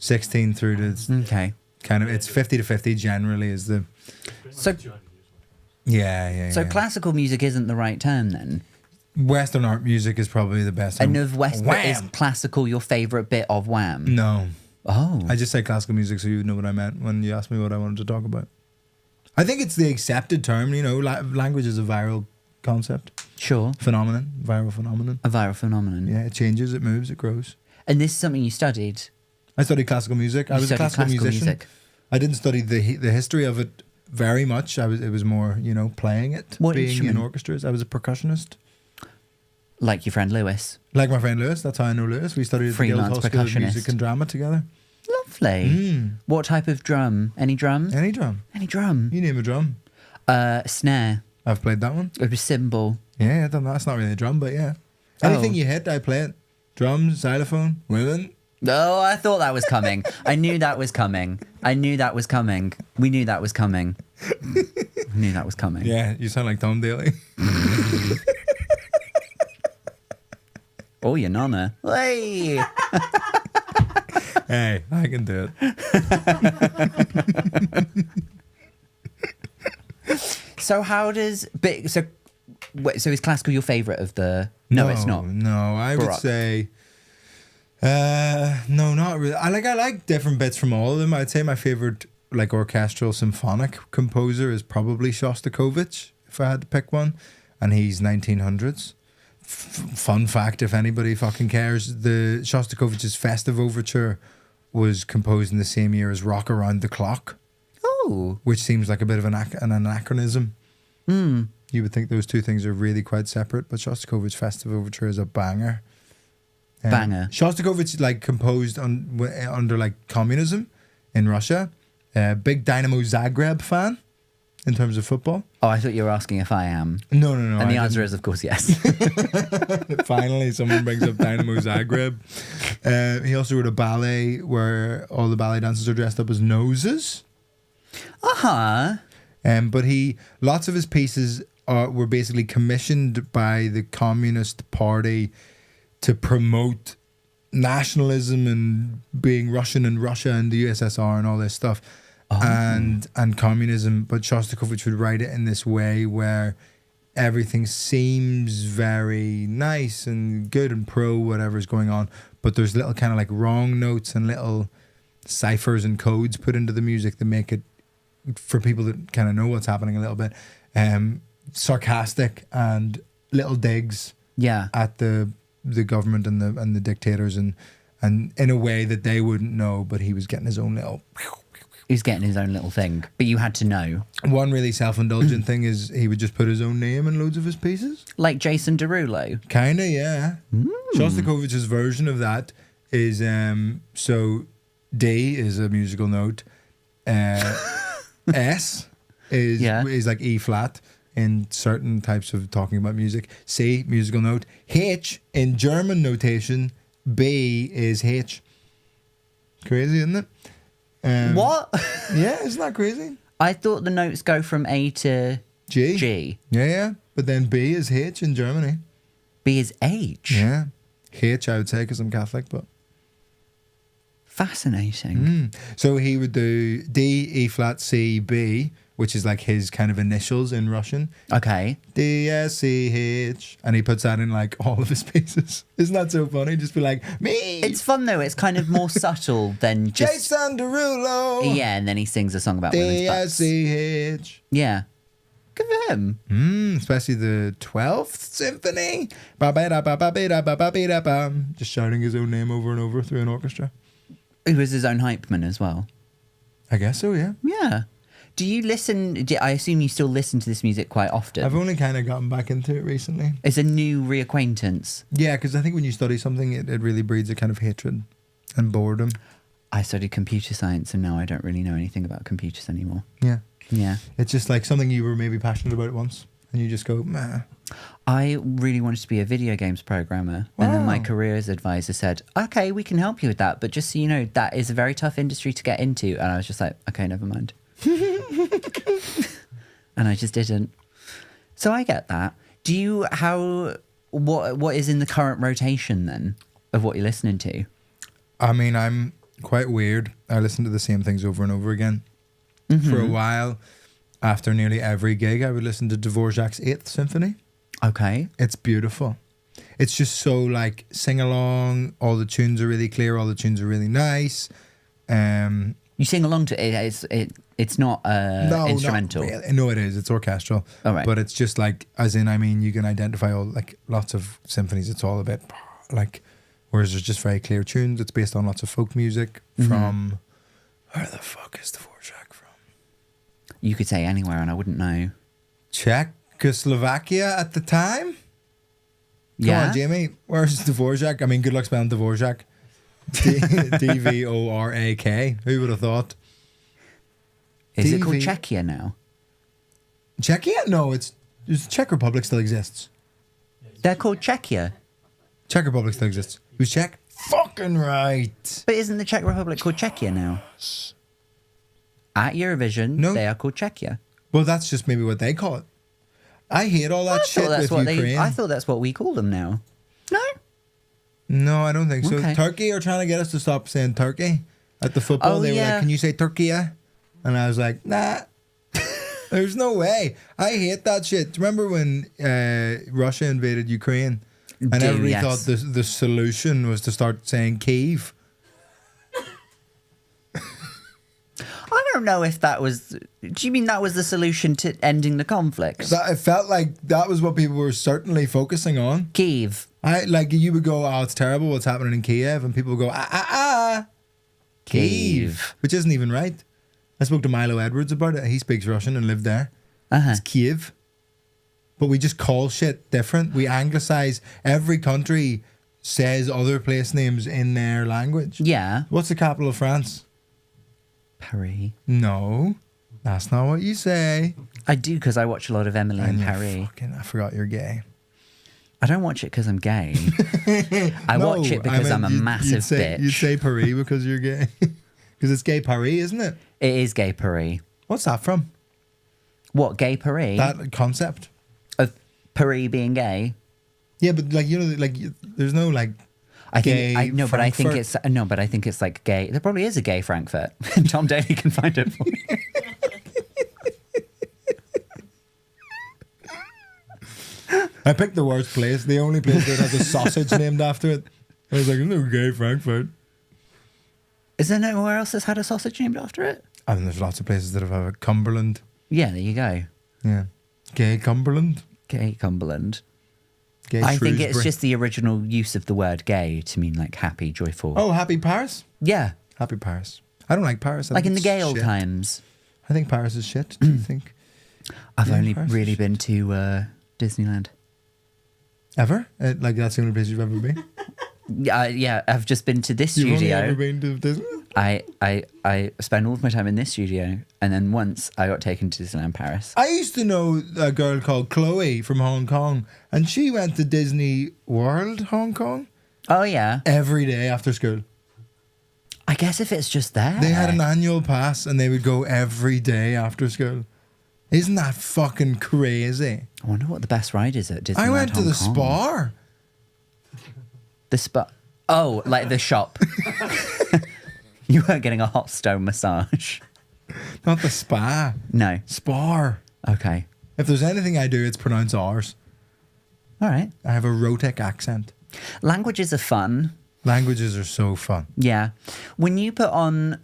16 through to Okay. kind of, it's 50 to 50 generally is the... So, Yeah. so classical music isn't the right term then? Western art music is probably the best. And of West, Wham! is classical your favourite bit of Wham? No. Oh. I just said classical music so you would know what I meant when you asked me what I wanted to talk about. I think it's the accepted term, you know, language is a viral concept. Sure. Phenomenon, viral phenomenon. A viral phenomenon. Yeah, it changes, it moves, it grows. And this is something you studied? I studied classical music. I You was a studied classical musician. music. I didn't study the history of it very much. It was more, you know, playing it, What being instrument? in orchestras. I was a percussionist. Like your friend Lewis. Like my friend Lewis, that's how I know Lewis. We studied at the Freelance Guildhall School of percussionist. Music and Drama together. Lovely. What type of drum? Any drum? Any drum. Any drum? You name a drum. Snare. I've played that one. It was cymbal. Yeah, I've done that. That's not really a drum, but yeah. Oh. Anything you hit, I play it. Drums, xylophone, women. Oh, I thought that was coming. I knew that was coming. I knew that was coming. We knew that was coming. We knew that was coming. Yeah, you sound like Tom Daly. Oh, your nonna. Hey. Hey, I can do it. So how does... So is classical your favourite of the... No, it's not. No, I would Baroque. say No, not really. I like different bits from all of them. I'd say my favorite like orchestral symphonic composer is probably Shostakovich, if I had to pick one, and he's 1900s. Fun fact, if anybody fucking cares, the Shostakovich's Festive Overture was composed in the same year as Rock Around the Clock. Oh. Which seems like a bit of an anachronism. You would think those two things are really quite separate, but Shostakovich's Festive Overture is a banger. Banger. Shostakovich like composed under like communism in Russia. Big Dynamo Zagreb fan in terms of football. Oh, I thought you were asking if I am. No. And the answer is, of course, yes. Finally, someone brings up Dynamo Zagreb. He also wrote a ballet where all the ballet dancers are dressed up as noses. Uh-huh. But lots of his pieces were basically commissioned by the Communist Party to promote nationalism and being Russian and Russia and the USSR and all this stuff. And communism, but Shostakovich would write it in this way where everything seems very nice and good and pro whatever's going on, but there's little kind of like wrong notes and little ciphers and codes put into the music that make it, for people that kind of know what's happening a little bit, sarcastic and little digs at the government and the dictators and in a way that they wouldn't know, but he was getting his own little... He's getting his own little thing, but you had to know. One really self-indulgent thing is he would just put his own name in loads of his pieces. Like Jason Derulo. Kinda, yeah. Shostakovich's version of that is so D is a musical note, S is like E flat in certain types of talking about music. C, musical note. H in German notation. B is H. Crazy, isn't it? What? Yeah, isn't that crazy? I thought the notes go from A to G. Yeah. But then B is H in Germany. B is H. Yeah. H, I would say, because I'm Catholic, but... Fascinating. So he would do D, E flat, C, B, which is like his kind of initials in Russian. Okay. D, S, E, H. And he puts that in like all of his pieces. Isn't that so funny? Just be like, me. It's fun though. It's kind of more subtle than just... Jason Derulo. Yeah, and then he sings a song about women's D, butts. S, E, H. Yeah. Good for him. Especially the 12th Symphony. Just shouting his own name over and over through an orchestra. He was his own hype man as well. I guess so, yeah. Yeah. Do you listen... I assume you still listen to this music quite often. I've only kind of gotten back into it recently. It's a new reacquaintance. Yeah, because I think when you study something, it really breeds a kind of hatred and boredom. I studied computer science and now I don't really know anything about computers anymore. Yeah. Yeah. It's just like something you were maybe passionate about once and you just go, meh. I really wanted to be a video games programmer. Wow. And then my careers advisor said, okay, we can help you with that. But just so you know, that is a very tough industry to get into. And I was just like, okay, never mind. And I just didn't. So I get that. Do you, what is in the current rotation then of what you're listening to? I mean, I'm quite weird. I listen to the same things over and over again. For a while, after nearly every gig, I would listen to Dvorak's 8th Symphony. Okay. It's beautiful. It's just so like sing along. All the tunes are really clear. All the tunes are really nice. You sing along to it. It's not instrumental. Not really. No, it is. It's orchestral. All right. But it's just like, as in, I mean, you can identify all like lots of symphonies. It's all a bit like, whereas there's just very clear tunes. It's based on lots of folk music from. Where the fuck is Dvorak from? You could say anywhere, and I wouldn't know. Czechoslovakia at the time. Yeah. Come on, Jamie. Where's Dvorak? I mean, good luck spelling Dvorak. Dvorak. Who would have thought? Is it called Czechia now? Czechia? No, the Czech Republic still exists. They're called Czechia. Czech Republic still exists. Who's Czech? Fucking right. But isn't the Czech Republic called Czechia now? At Eurovision, they are called Czechia. Well, that's just maybe what they call it. I hate all that shit with Ukraine. I thought that's what we call them now. No? No, I don't think so. Okay. Turkey are trying to get us to stop saying Turkey at the football. Oh, they were yeah. like, can you say Turkey? And I was like, nah. There's no way. I hate that shit. Do you remember when Russia invaded Ukraine? And everybody thought the solution was to start saying Kiev. I don't know if that was... Do you mean that was the solution to ending the conflict? It felt like that was what people were certainly focusing on. Kiev. You would go, oh, it's terrible what's happening in Kiev, and people would go, Kiev. Which isn't even right. I spoke to Milo Edwards about it. He speaks Russian and lived there. It's Kiev. But we just call shit different. We anglicize. Every country says other place names in their language. Yeah. What's the capital of France? Paris. No, that's not what you say. I do, because I watch a lot of Emily in Paris. I forgot you're gay. I don't watch it because I'm gay. I watch it because I'm a massive bitch. You say Paris because you're gay. Because it's gay Paris, isn't it? It is gay Paris. What's that from? What, gay Paris? That concept. Of Paris being gay? Yeah, but there's no I gay think but I think it's like gay. There probably is a gay Frankfurt. Tom Daly can find it for me. I picked the worst place. The only place that has a sausage named after it. I was like, no gay Frankfurt. Is there nowhere else that's had a sausage named after it? I mean, there's lots of places that have a Cumberland. Yeah, there you go. Yeah. Gay Cumberland. Gay Cumberland. Gay I think it's Shrewsbury. just the original use of the word gay to mean like happy, joyful. Oh, Happy Paris? Yeah. Happy Paris. I don't like Paris. Like in the gay old times. I think Paris is shit. Do you think? I've Yeah, only Paris is really shit. been to Disneyland. Ever? That's the only place you've ever been? Yeah, I've just been to this You've only studio. ever been to Disney? I spend all of my time in this studio, and then once I got taken to Disneyland Paris. I used to know a girl called Chloe from Hong Kong, and she went to Disney World, Hong Kong, Oh yeah, every day after school. I guess if it's just there. They had an annual pass, and they would go every day after school. Isn't that fucking crazy? I wonder what the best ride is at Disneyland. I went to Hong the Kong. spa. The spa. Oh, like the shop. You weren't getting a hot stone massage. Not the spa. No. Spa. Okay. If there's anything I do, it's pronounce R's. All right. I have a Rotek accent. Languages are fun. Languages are so fun. Yeah. When you put on...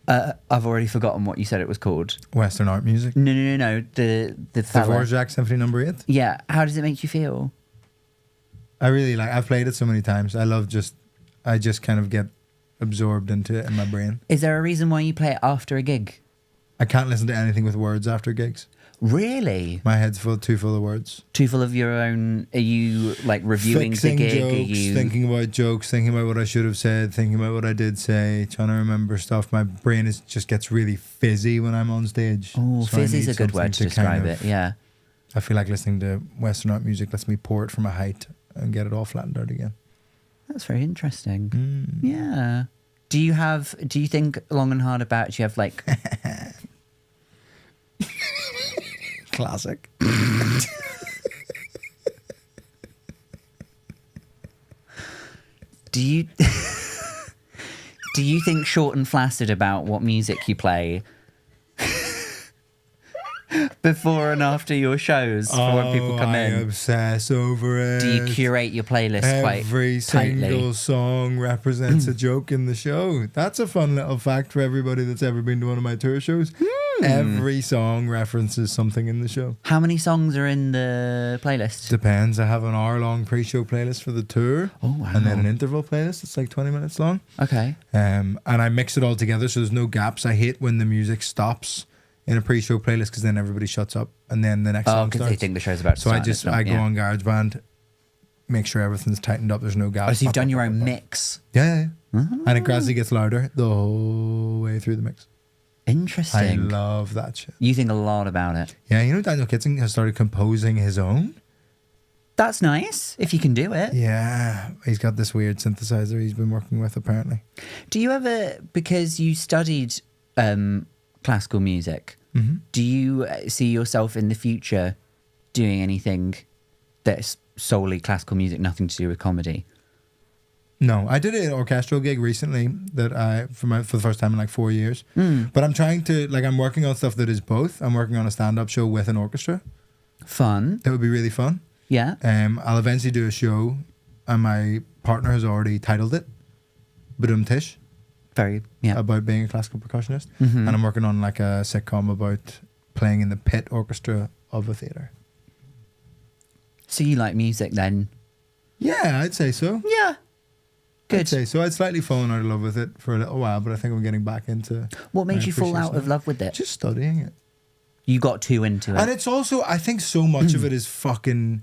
I've already forgotten what you said it was called. Western art music. No. The fella. Dvorak Symphony No. 8. Yeah. How does it make you feel? I really like. I've played it so many times. I just kind of get absorbed into it in my brain. Is there a reason why you play it after a gig? I can't listen to anything with words after gigs. Really? My head's too full of words. Too full of your own... Are you like reviewing Fixing the gig? jokes, Are you... thinking about jokes, thinking about what I should have said, thinking about what I did say, trying to remember stuff. My brain just gets really fizzy when I'm on stage. Oh, So I fizzy is need a good something word to kind describe of- it. Yeah. I feel like listening to Western art music lets me pour it from a height and get it all flattened out again. That's very interesting. Yeah. Do you think long and hard about, do you have like... Classic. Do you... Do you think short and flaccid about what music you play before and after your shows for when people come I in? obsess over it. Do you curate your playlist quite Every single tightly? song represents a joke in the show. That's a fun little fact for everybody that's ever been to one of my tour shows. Every song references something in the show. How many songs are in the playlist? Depends. I have an hour-long pre-show playlist for the tour. Oh, wow. And then an interval playlist. It's like 20 minutes long. Okay. And I mix it all together so there's no gaps. I hate when the music stops in a pre-show playlist because then everybody shuts up and then the next Oh, song because starts. they think the show's about to So start. and it's not, I go yeah. on GarageBand, make sure everything's tightened up. There's no gaps. Oh, so you've done your own mix. Yeah. And it gradually gets louder the whole way through the mix. I Interesting. love that shit. You think a lot about it. Yeah, you know Daniel Kitson has started composing his own? That's nice, if you can do it. Yeah. He's got this weird synthesizer he's been working with apparently. Do you ever, because you studied classical music, Mm-hmm. do you see yourself in the future doing anything that's solely classical music, nothing to do with comedy? No, I did an orchestral gig recently that for the first time in like 4 years. But I'm trying to, I'm working on stuff that is both. I'm working on a stand-up show with an orchestra. Fun. That would be really fun. Yeah. I'll eventually do a show, and my partner has already titled it Badum Tish, about being a classical percussionist. Mm-hmm. And I'm working on like a sitcom about playing in the pit orchestra of a theatre. So you like music then? Yeah, I'd say so. Yeah. Good. I'd say so. I'd slightly fallen out of love with it for a little while, but I think I'm getting back into. What made my you fall out appreciation of love with it? Just studying it. You got too into it. And it's also, I think so much of it is fucking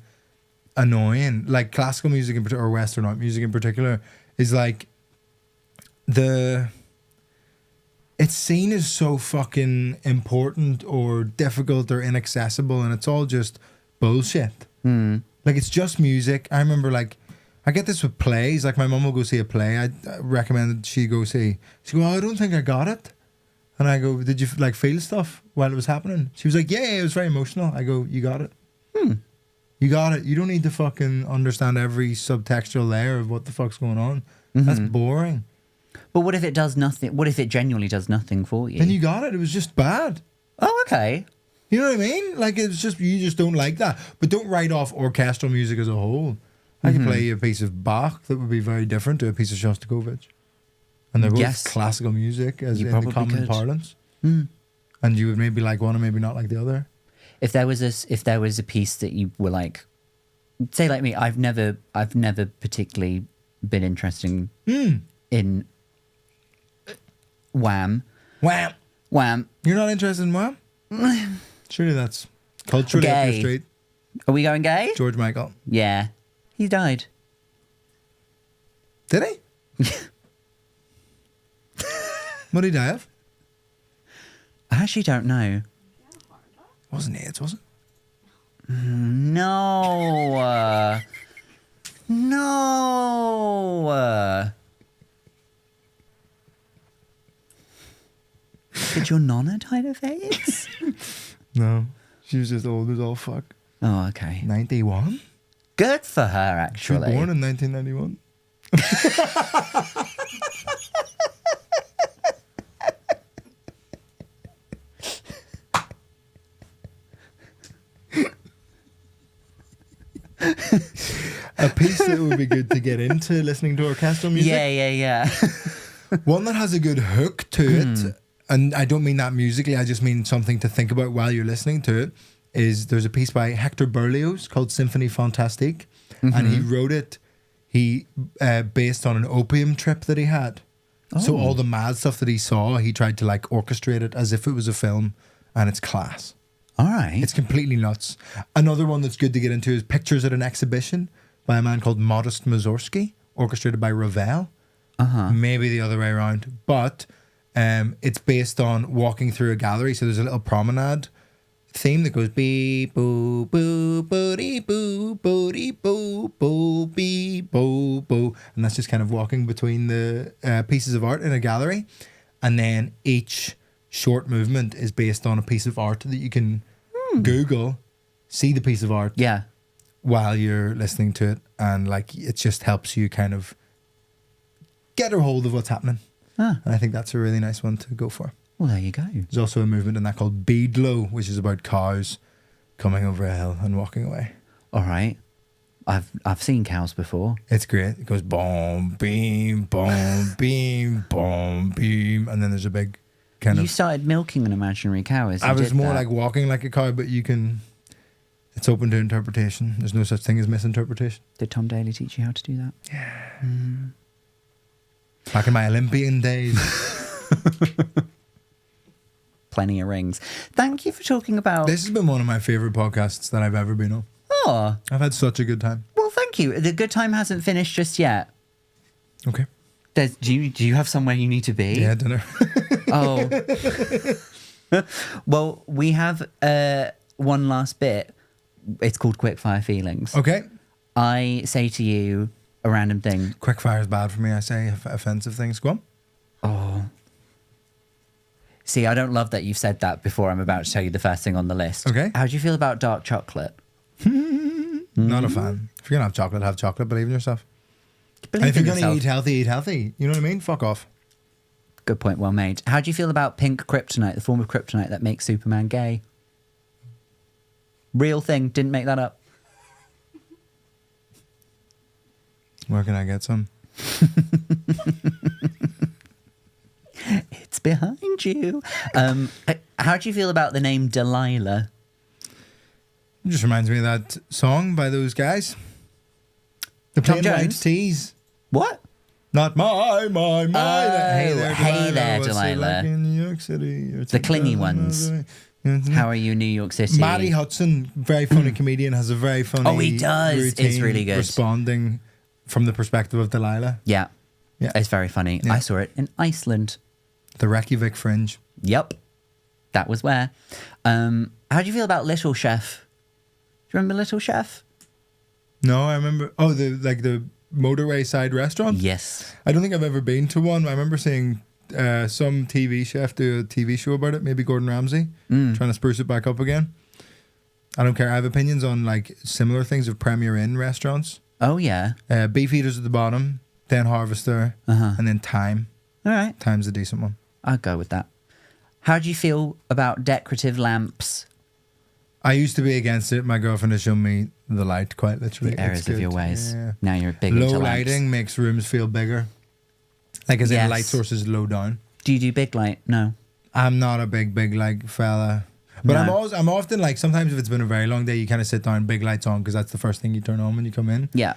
annoying. Like classical music in particular, or Western art music in particular, is like it's seen as so fucking important or difficult or inaccessible, and it's all just bullshit. Like it's just music. I remember like, I get this with plays. Like my mum will go see a play. I recommended she go see. She go, oh, I don't think I got it. And I go, did you like feel stuff while it was happening? She was like, yeah, it was very emotional. I go, you got it. You got it. You don't need to fucking understand every subtextual layer of what the fuck's going on. That's boring. But what if it does nothing? What if it genuinely does nothing for you? Then you got it. It was just bad. Oh, okay. You know what I mean? Like it's just, you just don't like that. But don't write off orchestral music as a whole. I could play you a piece of Bach that would be very different to a piece of Shostakovich. And they're both classical music as You in the probably common could. parlance. And you would maybe like one and maybe not like the other. If there was a piece that you were like, say like me, I've never particularly been interested in Wham. Wham! Wham. You're not interested in Wham? Surely that's culturally up your Gay. street. Are we going gay? George Michael. Yeah. He died. Did he? What did he die of? I actually don't know. Wasn't AIDS, was it? No. No. Did your nonna die of AIDS? No. She was just old as all fuck. Oh, okay. 91? Good for her, She was actually. born in 1991. A piece that would be good to get into listening to orchestral music. Yeah. One that has a good hook to it, and I don't mean that musically, I just mean something to think about while you're listening to it, is there's a piece by Hector Berlioz called Symphonie Fantastique, and he wrote it based on an opium trip that he had. So all the mad stuff that he saw, he tried to like orchestrate it as if it was a film, and it's class. All right. It's completely nuts. Another one that's good to get into is Pictures at an Exhibition by a man called Modest Mussorgsky, orchestrated by Ravel. Maybe the other way around. But it's based on walking through a gallery. So there's a little promenade theme that goes beep, boo, boo, boo-dee, boo, boo-dee, boo, boo, beep, boo, boo. And that's just kind of walking between the pieces of art in a gallery. And then each short movement is based on a piece of art that you can Google, see the piece of art while you're listening to it, and like it just helps you kind of get a hold of what's happening. And I think that's a really nice one to go for. Well, there you go. There's also a movement in that called Beadlow, which is about cows coming over a hill and walking away. All right. I've seen cows before. It's great. It goes boom, beam, boom, beam, boom, beam, and then there's a big kind You of. started milking an imaginary cow as you I was did more that. like walking like a cow, but you can. It's open to interpretation. There's no such thing as misinterpretation. Did Tom Daly teach you how to do that? Yeah. Back in my Olympian days. Plenty of rings. Thank you for talking about... This has been one of my favourite podcasts that I've ever been on. Oh, I've had such a good time. well, thank you. The good time hasn't finished just yet. Okay. Do you have somewhere you need to be? Yeah, dinner. Oh. Well, we have one last bit. It's called Quickfire Feelings. Okay. I say to you a random thing. Quickfire is bad for me. I say offensive things. Go on. Oh. See, I don't love that you've said that before I'm about to tell you the first thing on the list. Okay. How do you feel about dark chocolate? Not a fan. If you're going to have chocolate. Believe in yourself. Believe And if in you're going to yourself. eat healthy. You know what I mean? Fuck off. Good point, well made. How do you feel about pink kryptonite, the form of kryptonite that makes Superman gay? Real thing, didn't make that up. Where can I get some? It's behind you. How do you feel about the name Delilah? It just reminds me of that song by those guys. The Tom Plain White Jones? Tees. What? Not my. Hey there, What's it Delilah. like in New York City? Or The clingy 2000 ones. miles away? How are you, New York City? Matty Hudson, very funny comedian, has a very funny Oh, he does. It's routine really good. responding from the perspective of Delilah. Yeah. Yeah. It's very funny. Yeah. I saw it in Iceland. The Reykjavik Fringe. Yep. That was where. How do you feel about Little Chef? Do you remember Little Chef? No, I remember. Oh, the motorway side restaurant? Yes. I don't think I've ever been to one. I remember seeing some TV chef do a TV show about it, maybe Gordon Ramsay, trying to spruce it back up again. I don't care. I have opinions on like similar things of Premier Inn restaurants. Oh, yeah. Beefeaters at the bottom, then Harvester, and then Time. All right. Time's a decent one. I'll go with that. How do you feel about decorative lamps? I used to be against it. My girlfriend has shown me the light quite literally. The errors It's of good. your ways. Yeah. Now you're big Low into lamps. lighting makes rooms feel bigger. Like as Yes. in light sources low down. Do you do big light? No. I'm not a big like fella. But No. I'm often like, sometimes if it's been a very long day, you kind of sit down, big lights on, because that's the first thing you turn on when you come in. Yeah.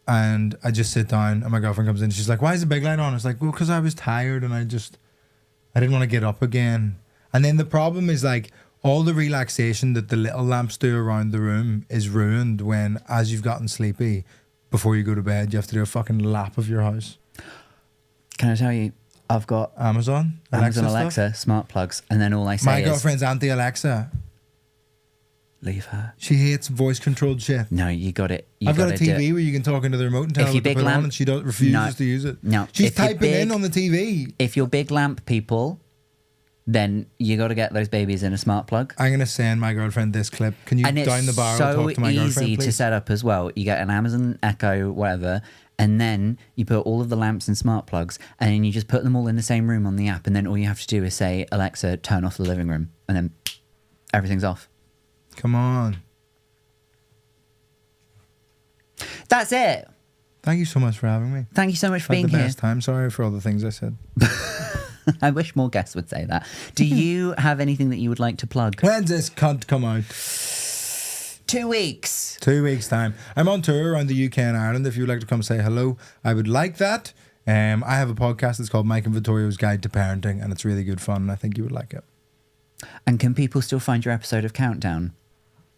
And I just sit down and my girlfriend comes in. She's like, why is the big light on? It's like, well, because I was tired and I didn't want to get up again. And then the problem is like all the relaxation that the little lamps do around the room is ruined when, as you've gotten sleepy, before you go to bed, you have to do a fucking lap of your house. Can I tell you, I've got Amazon Amazon stuff? Alexa smart plugs, and then all I say My is, girlfriend's anti-Alexa. leave her. She hates voice-controlled shit. No, you got it. I've got a gotta do TV it. where you can talk into the remote and tell If her you what to big put lamp- on, and she refuses to use it. No, She's if you're typing in big- on the TV. If you're big lamp people, then you got to get those babies in a smart plug. I'm gonna send my girlfriend this clip. Can you And it's down the barrel so talk to my girlfriend, easy please? to set up as well. You get an Amazon Echo, whatever, and then you put all of the lamps in smart plugs, and then you just put them all in the same room on the app, and then all you have to do is say, Alexa, turn off the living room, and then everything's off. Come on. That's it. Thank you so much for having me. Thank you so much for Had being the here. best time. Sorry for all the things I said. I wish more guests would say that. Do you have anything that you would like to plug? When's this cunt come out? 2 weeks. 2 weeks time. I'm on tour around the UK and Ireland. If you would like to come say hello, I would like that. I have a podcast that's called Mike and Vittorio's Guide to Parenting, and it's really good fun. And I think you would like it. And can people still find your episode of Countdown?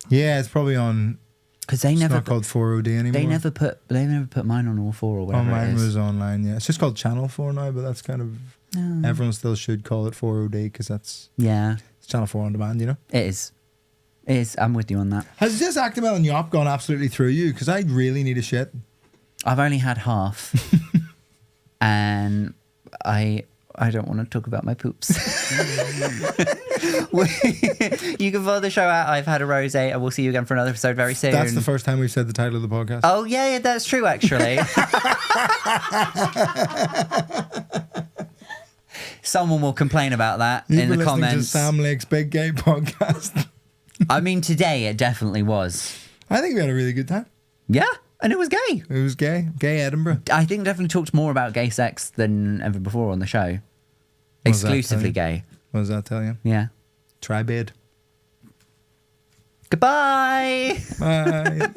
Yeah, it's probably on. Because they It's never not called 4OD anymore. they never put mine on all four or Oh, whatever mine it is. was online. Yeah, it's just called Channel 4 now, but that's kind of everyone still should call it 4OD because that's Yeah, it's Channel 4 on demand. You know. it is. It is. I'm with you on that. Has this Actimel and Yop gone absolutely through you? Because I really need a shit. I've only had half, and I don't want to talk about my poops. You can follow the show at I've Had a Rosé, and we'll see you again for another episode very soon. That's the first time we've said the title of the podcast. Oh yeah, that's true actually. Someone will complain about that You've in been the listening comments. to Sam Lake's Big Gay podcast. I mean, today it definitely was. I think we had a really good time. Yeah, and it was gay. It was gay. Gay Edinburgh. I think definitely talked more about gay sex than ever before on the show. What does that Exclusively tell gay. What does that tell you? Yeah. Try bed. Goodbye. Bye.